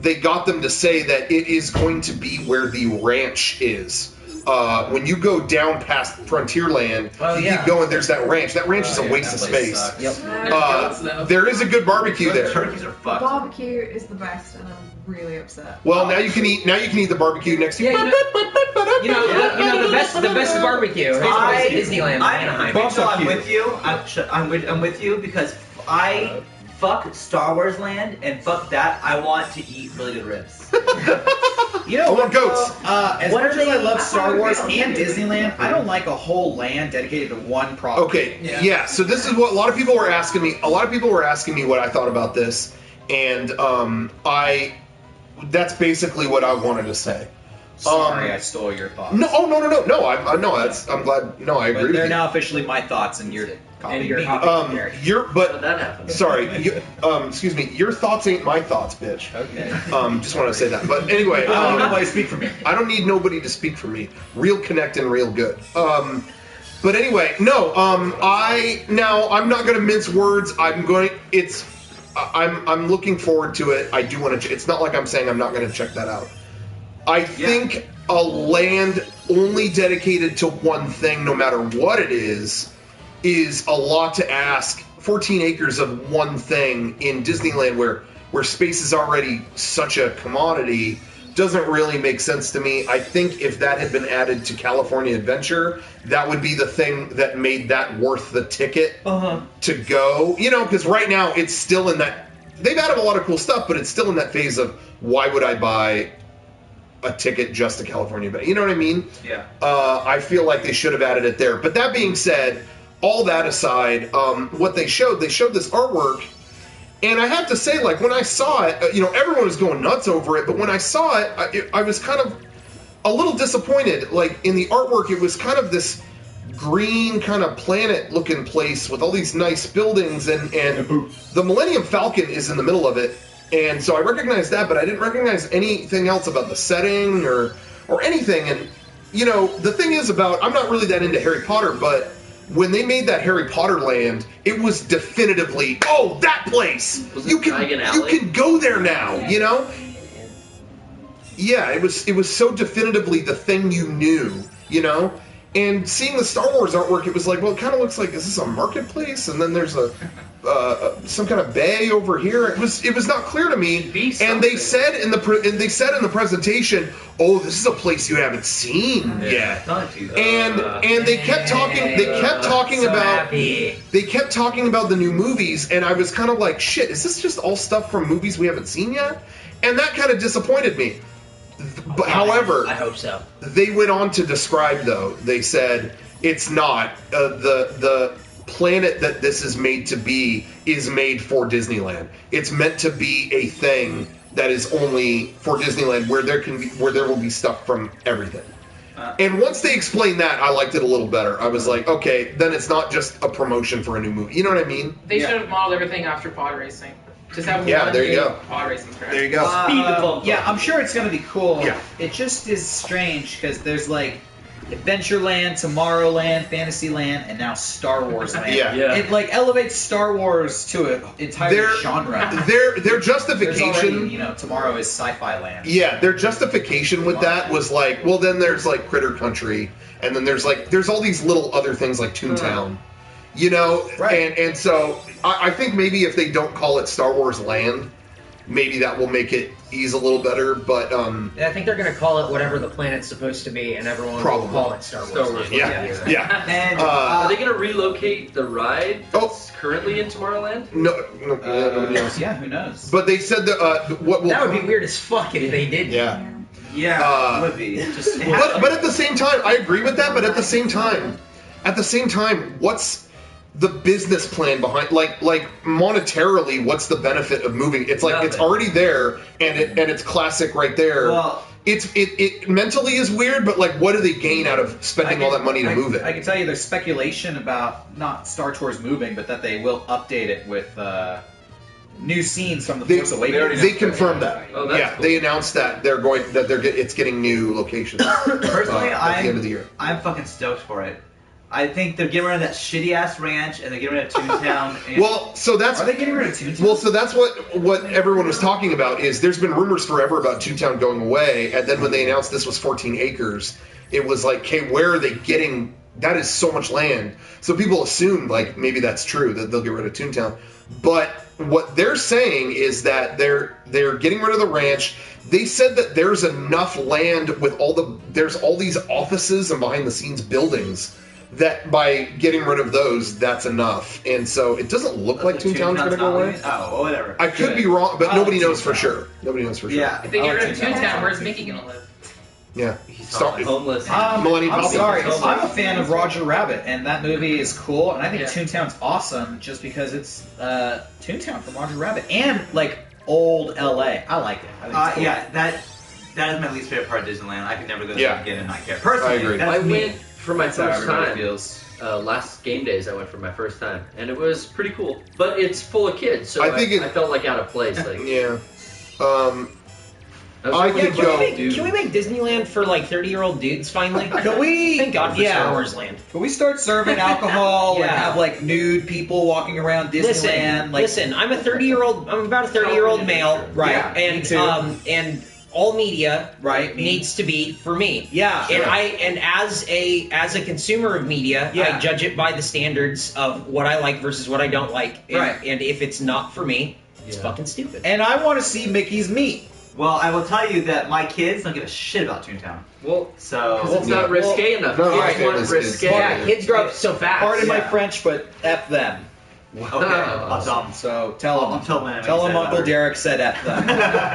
they got them to say that it is going to be where the ranch is. When you go down past Frontierland, you keep going, there's that ranch. That ranch is a waste of space. Yep. There is a good barbecue there. Turkeys are fucked. Barbecue is the best, and I'm really upset. Well, now you can eat the barbecue next to you. You know the best barbecue is Disneyland, Anaheim. Rachel, I'm with you. I'm with you because I fuck Star Wars Land and fuck that. I want to eat really good ribs. You know, I want goats. As What much are as I they- love Star Wars and Disneyland, I don't like a whole land dedicated to one property. Okay, yeah. So this is what a lot of people were asking me. A lot of people were asking me what I thought about this, and that's basically what I wanted to say. Sorry, I stole your thoughts. No, I'm glad. No, I agree. But with they're you. now officially my thoughts, and you're copying me. How did that happen? Sorry, excuse me. Your thoughts ain't my thoughts, bitch. Okay. Just want to say that. But anyway, I don't need nobody to speak for me. I don't need nobody to speak for me. Real connect and real good. But anyway, no. I'm not going to mince words. I'm looking forward to it. I do want to. It's not like I'm saying I'm not going to check that out. I think a land only dedicated to one thing, no matter what it is a lot to ask. 14 acres of one thing in Disneyland where space is already such a commodity doesn't really make sense to me. I think if that had been added to California Adventure, that would be the thing that made that worth the ticket to go. You know, because right now it's still in that... They've added a lot of cool stuff, but it's still in that phase of why would I buy a ticket just to California Adventure? You know what I mean? Yeah. I feel like they should have added it there. But that being said, all that aside, what they showed this artwork, and I have to say, like, when I saw it, everyone was going nuts over it, but when I saw it, I was kind of a little disappointed. Like, in the artwork, it was kind of this green kind of planet-looking place with all these nice buildings, and the Millennium Falcon is in the middle of it, and so I recognized that, but I didn't recognize anything else about the setting or anything, and, the thing is I'm not really that into Harry Potter, but when they made that Harry Potter land, it was definitively, that place! You can go there now, Yeah, it was so definitively the thing you knew, And seeing the Star Wars artwork, it was like, well, it kind of looks like, is this a marketplace? And then there's some kind of bay over here. It was not clear to me. And they said in the presentation, this is a place you haven't seen yet. And they kept talking. They kept talking about. They kept talking about the new movies, and I was kind of like, shit, is this just all stuff from movies we haven't seen yet? And that kind of disappointed me. But however, I hope so. They went on to describe, though. They said it's not. The planet that this is made to be is made for Disneyland. It's meant to be a thing that is only for Disneyland, where there will be stuff from everything. And once they explained that, I liked it a little better. I was like, okay, then it's not just a promotion for a new movie. You know what I mean? They should have modeled everything after pod racing. Just have Yeah, one there you big go. pod racing track. There you go. Speed the bump. Yeah, I'm sure it's gonna be cool. Yeah. It just is strange because there's like Adventureland, Tomorrowland, Fantasyland, and now Star Wars Land. Yeah. It like elevates Star Wars to an entire genre. Their There's justification, already, tomorrow is Sci-Fi Land. yeah, their justification with that was like, well, then there's like Critter Country, and then there's all these little other things like Toontown, Right. and so I think maybe if they don't call it Star Wars Land, maybe that will make it ease a little better. But I think they're going to call it whatever the planet's supposed to be, and everyone Probably. will call it Star Wars. Star Wars. yeah. And Are they going to relocate the ride Oh. that's currently in Tomorrowland? No, nobody knows. Yeah, who knows? But they said that what will That would be weird as fuck if they did. Yeah. yeah, it would be. Just But at the same time, I agree with that. But at the same time, what's the business plan behind, like monetarily, what's the benefit of moving? It's like it's Nothing. already there, and it's classic right there. Well, it mentally is weird, but like, what do they gain out of spending all that money to move it? I can tell you there's speculation about not Star Tours moving, but that they will update it with new scenes from The Force Awakens. They confirmed that. Oh, that's yeah, cool. they announced that it's getting new locations. personally, at the end of the year. I'm fucking stoked for it. I think they're getting rid of that shitty ass ranch and they're getting rid of Toontown. And Well, so that's Are they getting rid of Toontown? Well, so that's what everyone was talking about. Is there's been rumors forever about Toontown going away, and then when they announced this was 14 acres, it was like, okay, where are they getting? That is so much land. So people assumed like maybe that's true that they'll get rid of Toontown, but what they're saying is that they're getting rid of the ranch. They said that there's enough land with there's all these offices and behind the scenes buildings, that by getting rid of those, that's enough. And so it doesn't look like Toontown's going to go away. Oh, whatever. I could be wrong, but nobody knows for sure. Nobody knows for sure. Yeah. If they get Oh, rid of Toontown. Toontown, where's Mickey gonna live? Yeah. He's Sorry. homeless. Millennium I'm Falcon. sorry. I'm a fan of Roger Rabbit, and that movie is cool. And I think Yeah. Toontown's awesome just because it's Toontown from Roger Rabbit and like old LA. I like it. I think it's cool. Yeah, that is my least favorite part of Disneyland. I could never go there Yeah. again and not care. Personally, I agree. that's I me. went for my That's how first everybody time. feels. Last game days, I went for my first time, and it was pretty cool. But it's full of kids, so I think I felt like out of place. Like Yeah. I was I really could Can go. can we make Disneyland for like 30-year-old dudes finally? Can we? Thank God for yeah. Star Wars Land. Can we start serving alcohol and Yeah. have like nude people walking around Disneyland? Listen, I'm about a 30-year-old male, Right. Yeah, me too. and all media Right. needs to be for me. Yeah. And as a consumer of media, Yeah. I judge it by the standards of what I like versus what I don't like. And, Right. and if it's not for me, it's Yeah. fucking stupid. And I want to see Mickey's meat. Well, I will tell you that my kids don't give a shit about Toontown. well, So because it's not risque enough. No, Kids right. want It's- risque. Yeah, kids grow up so fast. Pardon my Yeah. French, but F them. okay, I'll tell them. So tell them. I'll tell them Tell when them you say Uncle that. Derek said F them.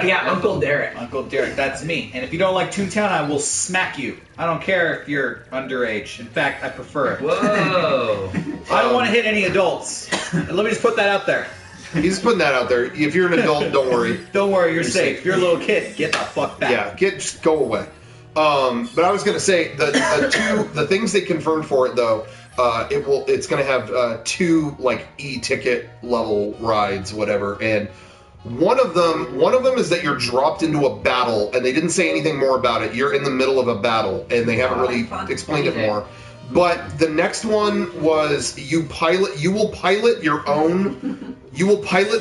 Yeah, Uncle Derek. Uncle Derek, that's me. And if you don't like Toontown, I will smack you. I don't care if you're underage. In fact, I prefer it. Whoa. I don't want to hit any adults. Let me just put that out there. He's putting that out there. If you're an adult, don't worry. Don't worry, you're safe. If you're a little kid, get the fuck back. Yeah, just go away. But I was gonna say the things they confirmed for it though. It's gonna have 2 like e-ticket level rides, whatever, and one of them is that you're dropped into a battle, and they didn't say anything more about it. You're in the middle of a battle, and they haven't really explained it more. But the next one was you will pilot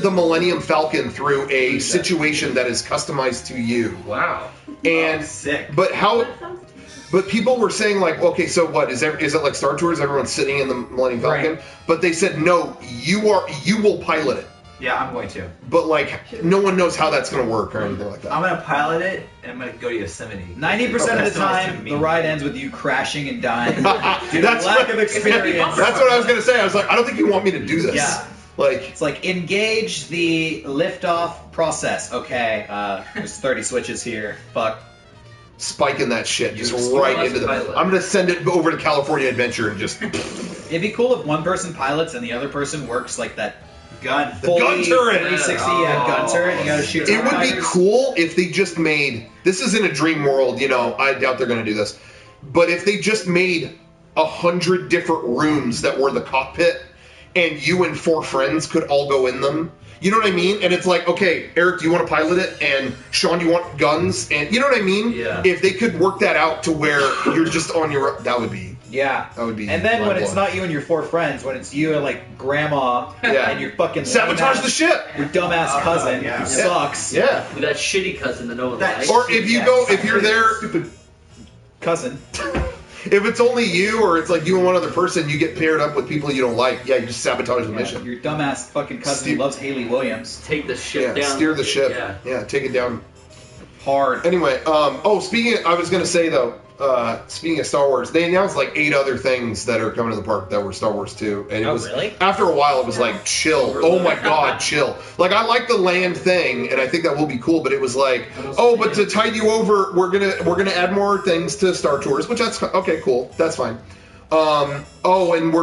the Millennium Falcon through a situation that is customized to you. Wow. And sick. But people were saying like, okay, so what is it like Star Tours? Everyone's sitting in the Millennium Falcon, Right. but they said no, you will pilot it. Yeah, I'm going to. But like, no one knows how that's going to work or anything like that. I'm going to pilot it and I'm going to go to Yosemite. 90% of the time, the ride ends with you crashing and dying due to lack of experience. That's what I was going to say. I was like, I don't think you want me to do this. Yeah. Like, It's like engage the liftoff process. Okay, there's 30 switches here. Fuck. spiking that shit just You right must into the. pilot. I'm gonna send it over to California Adventure and just It'd be cool if one person pilots and the other person works like that Gun. The gun turret! 360 gun turret. You gotta shoot. It would be fighters. cool if they just made. This is in a dream world, you know. I doubt they're gonna do this, but if they just made 100 different rooms that were the cockpit, and you and 4 friends could all go in them. You know what I mean? And it's like, okay, Eric, do you want to pilot it? And Sean, do you want guns? And you know what I mean? Yeah. If they could work that out to where you're just on your, that would be. Yeah. That would be. And then when it's mind-blowing. not you and your 4 friends, when it's you and like grandma Yeah. and your fucking Sabotage lame-ass- the ship. your dumbass cousin yeah. who sucks. Yeah. With that shitty cousin that no one That- likes. Or if you go, if you're there, Stupid cousin. if it's only you or it's like you and one other person, you get paired up with people you don't like. Yeah, you just sabotage the mission. Your dumbass fucking cousin Steve- who loves Haley Williams. Take the ship Yeah, down. steer the ship. Yeah. Yeah, take it down. Hard. Anyway, I was gonna say though, speaking of Star Wars, they announced like 8 other things that are coming to the park that were Star Wars too, and it Oh, was really? after a while it was like chill. Oh my god, chill. Like I like the land thing, and I think that will be cool, but it was like, oh, but to tide you over, we're gonna add more things to Star Tours, which that's okay, cool, that's fine. Oh, and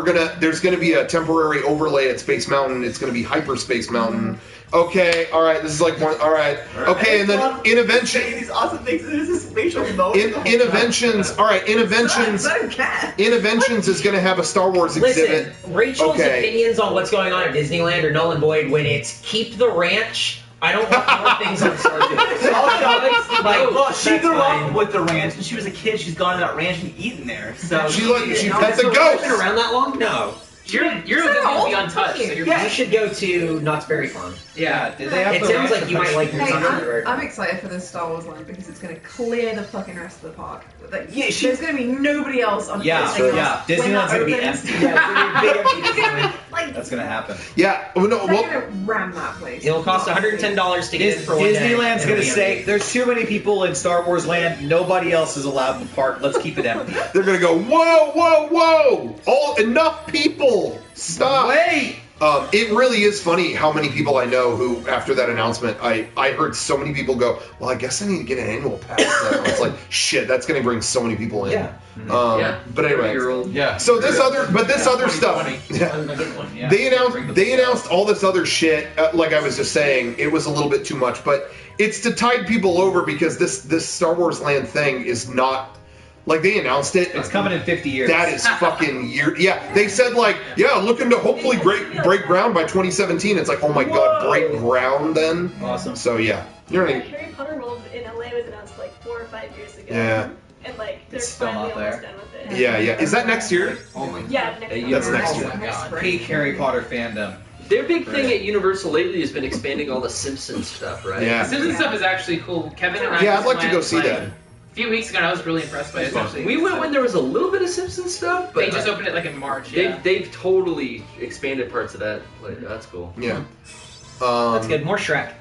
there's gonna be a temporary overlay at Space Mountain. It's gonna be Hyperspace Mountain. Okay, all right. This is like one. All right. Okay, and then intervention. These awesome things. This is spatial mode. Interventions. All right, interventions. I don't care. Interventions is gonna have a Star Wars exhibit. Listen, Rachel's Okay. opinions on what's going on at Disneyland are null and void when it's keep the ranch. I don't want more things on Star Tours. Well, she That's grew fine. up with the ranch. When she was a kid, she's gone to that ranch and eaten there. So She you know, pet the Has ghost. been around that long? No. You're So going to old, be untouched. So fuck you. you're, Yeah. You should go to Knott's Berry Farm. Yeah. Did they have It the sounds ranch like you might like Hey, your I'm excited for this Star Wars land because it's going to clear the fucking rest of the park. Like, Yeah, there's going to be nobody else on Yeah, anything yeah. else when Disneyland's that gonna be opens. empty. Yeah, it's gonna be a big empty It's gonna Disneyland. be, like, That's gonna happen. Yeah. Oh, no. they're Well, going to ram that place. It'll cost $110 to get in for one day. Disneyland's It'll gonna be say empty. there's too many people in Star Wars Land. Nobody else is allowed in the park. Let's keep it empty. they're gonna go. Whoa, whoa, whoa! All enough people. Stop. Wait. It really is funny how many people I know who, after that announcement, I heard so many people go, well, I guess I need to get an annual pass now. It's like, shit, that's going to bring so many people in. Yeah. Yeah. But anyway. Year-old. Yeah. So this other stuff. Yeah. I'm gonna get one. Yeah. They announced all this other shit. Like I was just saying, it was a little bit too much, but it's to tide people over because this Star Wars Land thing is not. Like, they announced it. It's coming in 50 years. That is fucking year. Yeah, they said, like, yeah, looking to hopefully break ground by 2017. It's like, oh my god, break ground then? awesome. So, yeah. You're right. Harry Potter World in LA was announced like 4 or 5 years ago. Yeah. And like they're It's still finally not almost there. done with it. Yeah, yeah. Is that next year? Yeah, next year. That's next year. Oh my god. Peak Harry Potter fandom. Their big thing at Universal lately has been expanding all the Simpsons stuff, right? Yeah. The Simpsons stuff is actually cool. Kevin and I Yeah, I'd just like to went, go see that. A few weeks ago, and I was really impressed by it. It's actually, We went when there was a little bit of Simpsons stuff, but they just opened it like in March. Yeah. they've totally expanded parts of that. Like, that's cool. Yeah. That's good. More Shrek.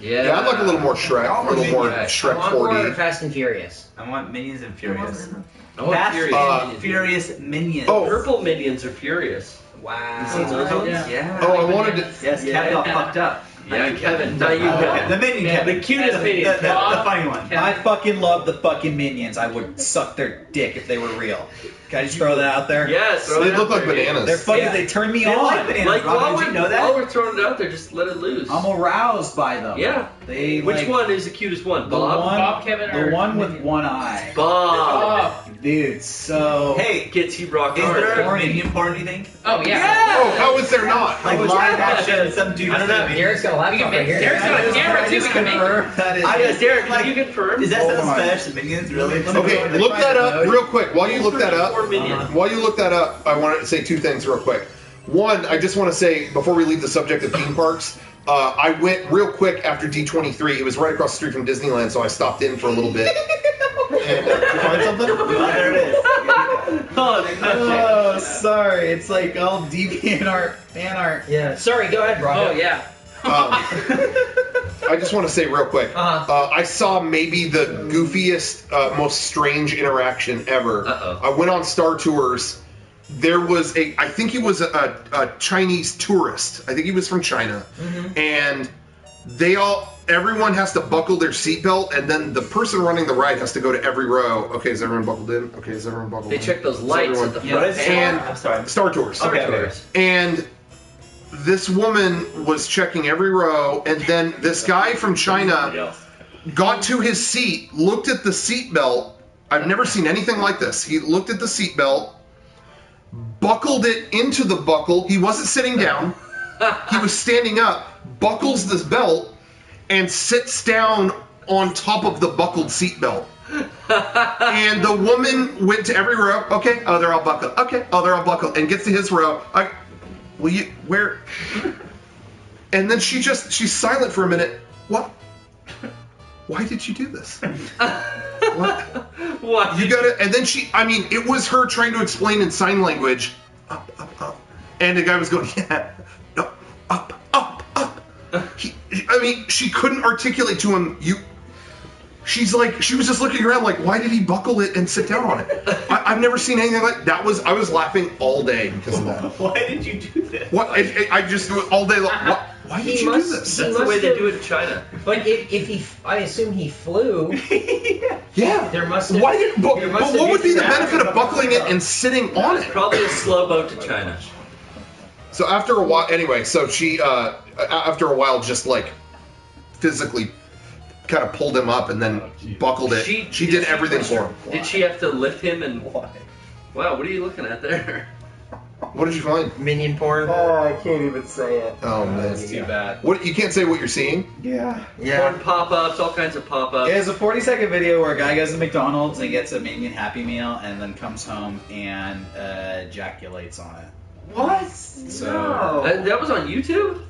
Yeah, I'd like a little more Shrek. A little more Shrek I want more 4D. Fast and Furious. I want Minions and Furious. I want Fast Furious. and Furious Minions. Oh. Purple Minions are furious. You seen those Wow. ones? Yeah. Oh, I wanted to. Yes, Kevin got fucked up. Yeah, Kevin. Not you, Kevin. The Minion Yeah, Kevin. the cutest the, Minion. The funny one. I fucking love the fucking Minions. I would suck their dick if they were real. Can I just throw that out there? Yes. throw They it look out like there, bananas. They're fucking. Yeah. They turn me They on. like bananas. Like, Robin, while did you know that? we're throwing it out there, just let it loose. I'm aroused by them. Yeah. They Which like, one is the cutest one? The Bob? one, Bob, Kevin, the or one with Minion? one eye. Bob. Oh, Dude, so Hey, Gets you rock is hard. there Horny. Minion porn, do you think? oh yeah. Oh, how is there not? Like live action, some dude. I don't know. Derek's got a We laptop can right make- here. Derek's got a camera too. We can make it. confirm that is. I just- Derek, Like- can you confirm? Is that Hold some on. Spanish Minions, really? Okay, look that up real quick. While you look that up, Or Minion. While you look that up, I want to say 2 things real quick. One, I just want to say, before we leave the subject of theme parks, I went real quick after D23. It was right across the street from Disneyland, so I stopped in for a little bit. And, did you find something? Oh, there it is. Oh, they touched it. Oh, sorry. It's like all deviant art, fan art. Yeah. Sorry. Go ahead, Rob. Oh yeah. I just want to say real quick. Uh-huh. I saw maybe the goofiest, most strange interaction ever. Uh-oh. I went on Star Tours. There was I think he was a Chinese tourist. I think he was from China. And everyone has to buckle their seatbelt, and then the person running the ride has to go to every row. Okay, is everyone buckled in? Okay, is everyone buckled in? They check those lights at the Yeah, front. And I'm sorry. Star Tours. Okay. And this woman was checking every row, and then this guy from China got to his seat, looked at the seatbelt. I've never seen anything like this. He looked at the seatbelt, buckled it into the buckle. He wasn't sitting down. He was standing up, buckles this belt, and sits down on top of the buckled seatbelt. And the woman went to every row. Okay, oh, they're all buckled. Okay, oh, they're all buckled. And gets to his row. Will you, where? And then she's silent for a minute. What? Why did you do this? What? What? You gotta, and then it was her trying to explain in sign language, up, up, up. And the guy was going, yeah, no, up, up, up. She couldn't articulate to him, she was just looking around like, why did he buckle it and sit down on it? I've never seen anything like that. I was laughing all day because of that. Why did you do this? What? I just do it all day long. Why did you do this? That's the way they do it in China. But I assume he flew. Yeah. There must have. But what would be the benefit of buckling it and sitting on it? Probably a slow boat to China. So after a while, anyway, so she, after a while, just like physically kind of pulled him up and then buckled it. She did everything for him. Did she have to lift him and? Wow, what are you looking at there? What did you find? Minion porn. Oh, I can't even say it. Oh man, That's too bad. What, you can't say what you're seeing? Yeah. Porn pop-ups, all kinds of pop-ups. There's a 40-second video where a guy goes to McDonald's and gets a Minion Happy Meal and then comes home and ejaculates on it. What? So That was on YouTube?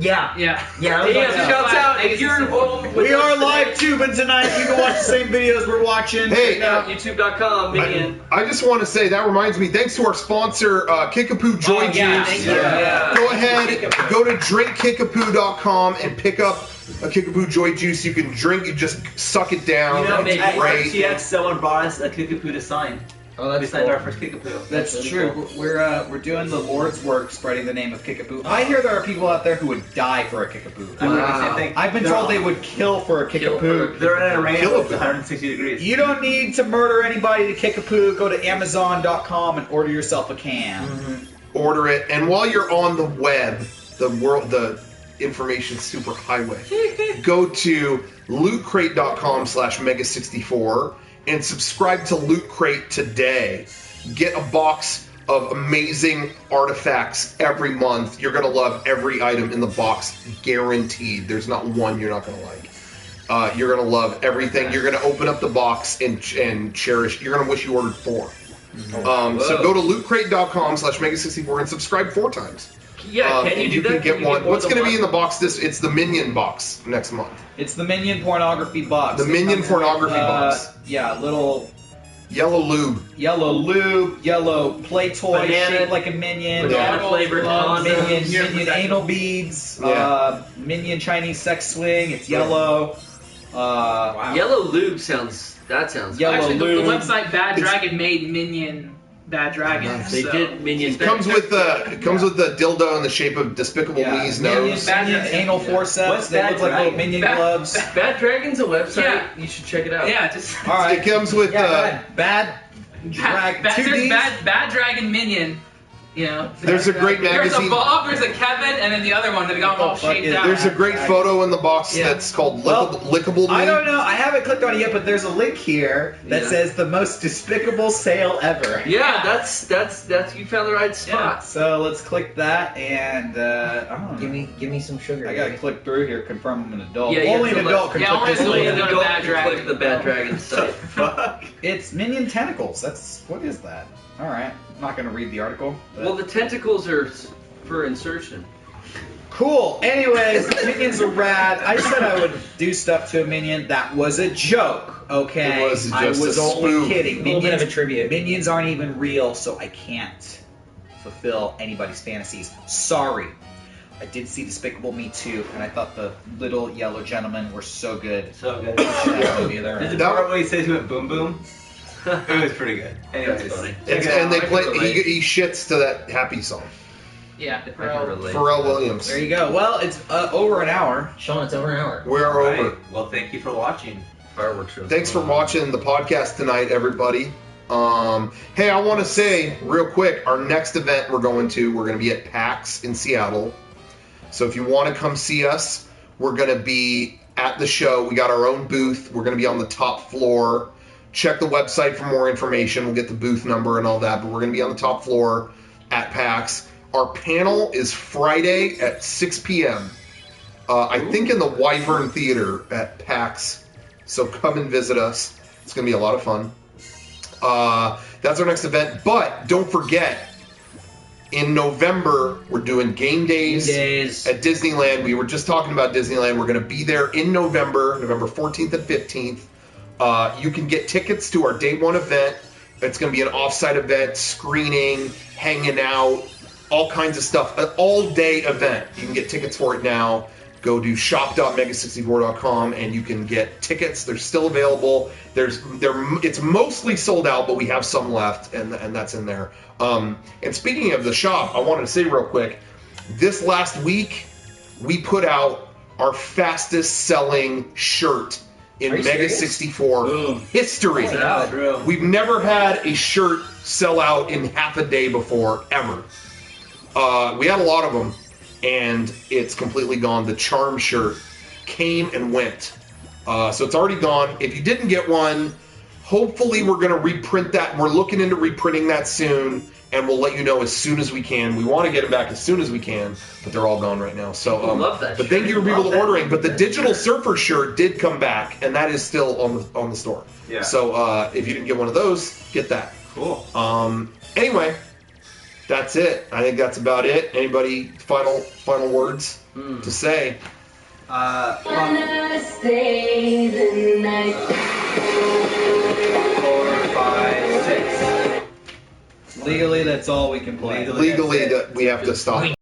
Yeah. Yeah. Yeah. Yeah, shouts out if you're involved with we are us live tubing tonight. You can watch the same videos we're watching. Hey, today. YouTube.com, Minion. I just want to say, that reminds me, thanks to our sponsor, Kickapoo Joy Juice. thank you. Yeah. Go ahead, go to drinkkickapoo.com and pick up a Kickapoo Joy Juice. You can drink it, just suck it down. You know, It's at great. RTX, someone brought us a Kickapoo to sign. Oh, that's We signed cool. our first Kickapoo. That's really true. cool. We're doing the Lord's work, spreading the name of Kickapoo. I hear there are people out there who would die for a Kickapoo. I'm doing the Wow. same thing. I've been told they would kill for a Kickapoo. They're in a range Kill of it. 160 degrees. You don't need to murder anybody to Kickapoo. Go to Amazon.com and order yourself a can. Order it, and while you're on the web, the information superhighway, go to lootcrate.com/mega64 and subscribe to Loot Crate today. Get a box of amazing artifacts every month. You're gonna love every item in the box, guaranteed. There's not one you're not gonna like. You're gonna love everything. You're gonna open up the box and cherish. You're gonna wish you ordered 4. So go to lootcrate.com/mega64 and subscribe 4 times. Yeah, can you do you that? can get you one. more What's than going to be in one? the box? It's the Minion box next month. It's the Minion pornography box. The Minion It comes pornography box. Yeah, little Yellow lube. yellow lube, yellow play toy Banana- shaped like a minion. banana flavored condom. Minion anal beads. Yeah. Minion Chinese sex swing. It's yellow. Yellow lube sounds. That sounds. Yellow Actually, the lube. website Bad Dragon made Minion Bad Dragon. They so. did Minion. It comes with the dildo in the shape of Despicable Me's Minion, nose. Minion anal forceps. What's They Bad look like little Dragon? minion Bad- gloves. Bad Dragon's a website. Yeah. You should check it out. Yeah, just All right. It comes with Bad Drag. Bad, Two there's Ds. Bad Dragon Minion. You know. There's a great There's a magazine. Bob, there's a Kevin, and then the other one that got all fuck shaped is- out. There's a great photo in the box Yeah. that's called Well, Lickable Me. I don't know. I haven't clicked on it yet, but there's a link here that Yeah. says the most despicable sale ever. Yeah, that's you found the right Yeah. spot. So let's click that, and I don't know. Give me some sugar. I gotta baby. click through here, confirm I'm an adult. Yeah, you Only have an to adult can yeah, click only this an link. adult. Go Go to Bad Dragon. click the Bad Dragon site. Fuck. It's Minion Tentacles. What is that? All right, I'm not gonna read the article. but- Well, the tentacles are for insertion. Cool. Anyways, minions are rad. I said I would do stuff to a minion. That was a joke. Okay. It was I just was a only spoof. kidding. A little bit of a tribute. Minions aren't even real, so I can't fulfill anybody's fantasies. Sorry. I did see Despicable Me 2, and I thought the little yellow gentlemen were so good. So good. That movie, they're There's a That- part where he says he went boom boom. It was pretty good. Anyways, That's funny. And, check it and they out. play. He shits to that happy song. Yeah. If I can relate. Pharrell Williams. There you go. Well, it's over an hour. Sean, it's over an hour. We're All right. over. Well, thank you for watching. Fireworks show. Thanks for watching the podcast tonight, everybody. Hey, I want to say real quick, our next event we're going to be at PAX in Seattle. So if you want to come see us, we're going to be at the show. We got our own booth. We're going to be on the top floor. Check the website for more information. We'll get the booth number and all that, but we're going to be on the top floor at PAX. Our panel is Friday at 6 p.m. I think in the Wyvern Theater at PAX. So come and visit us. It's going to be a lot of fun. That's our next event. But don't forget, in November, we're doing game days at Disneyland. We were just talking about Disneyland. We're going to be there in November 14th and 15th. You can get tickets to our day one event. It's going to be an off-site event, screening, hanging out, all kinds of stuff. An all-day event. You can get tickets for it now. Go to shop.mega64.com and you can get tickets. They're still available. It's mostly sold out, but we have some left, and that's in there. And speaking of the shop, I wanted to say real quick, this last week we put out our fastest selling shirt in MEGA64 history. We've never had a shirt sell out in half a day before, ever. We had a lot of them, and it's completely gone. The Charm shirt came and went. So it's already gone. If you didn't get one, hopefully we're going to reprint that. We're looking into reprinting that soon, and we'll let you know as soon as we can. We want to get them back as soon as we can, but they're all gone right now. So, I love that but shirt. thank you for people ordering. But the Digital Surfer shirt did come back, and that is still on the store. Yeah. So if you didn't get one of those, get that. Cool. Anyway, that's it. I think that's about it. Anybody final words to say? Stay the night. 4, 5, 6. Legally, that's all we can play. Legally, that we have to stop.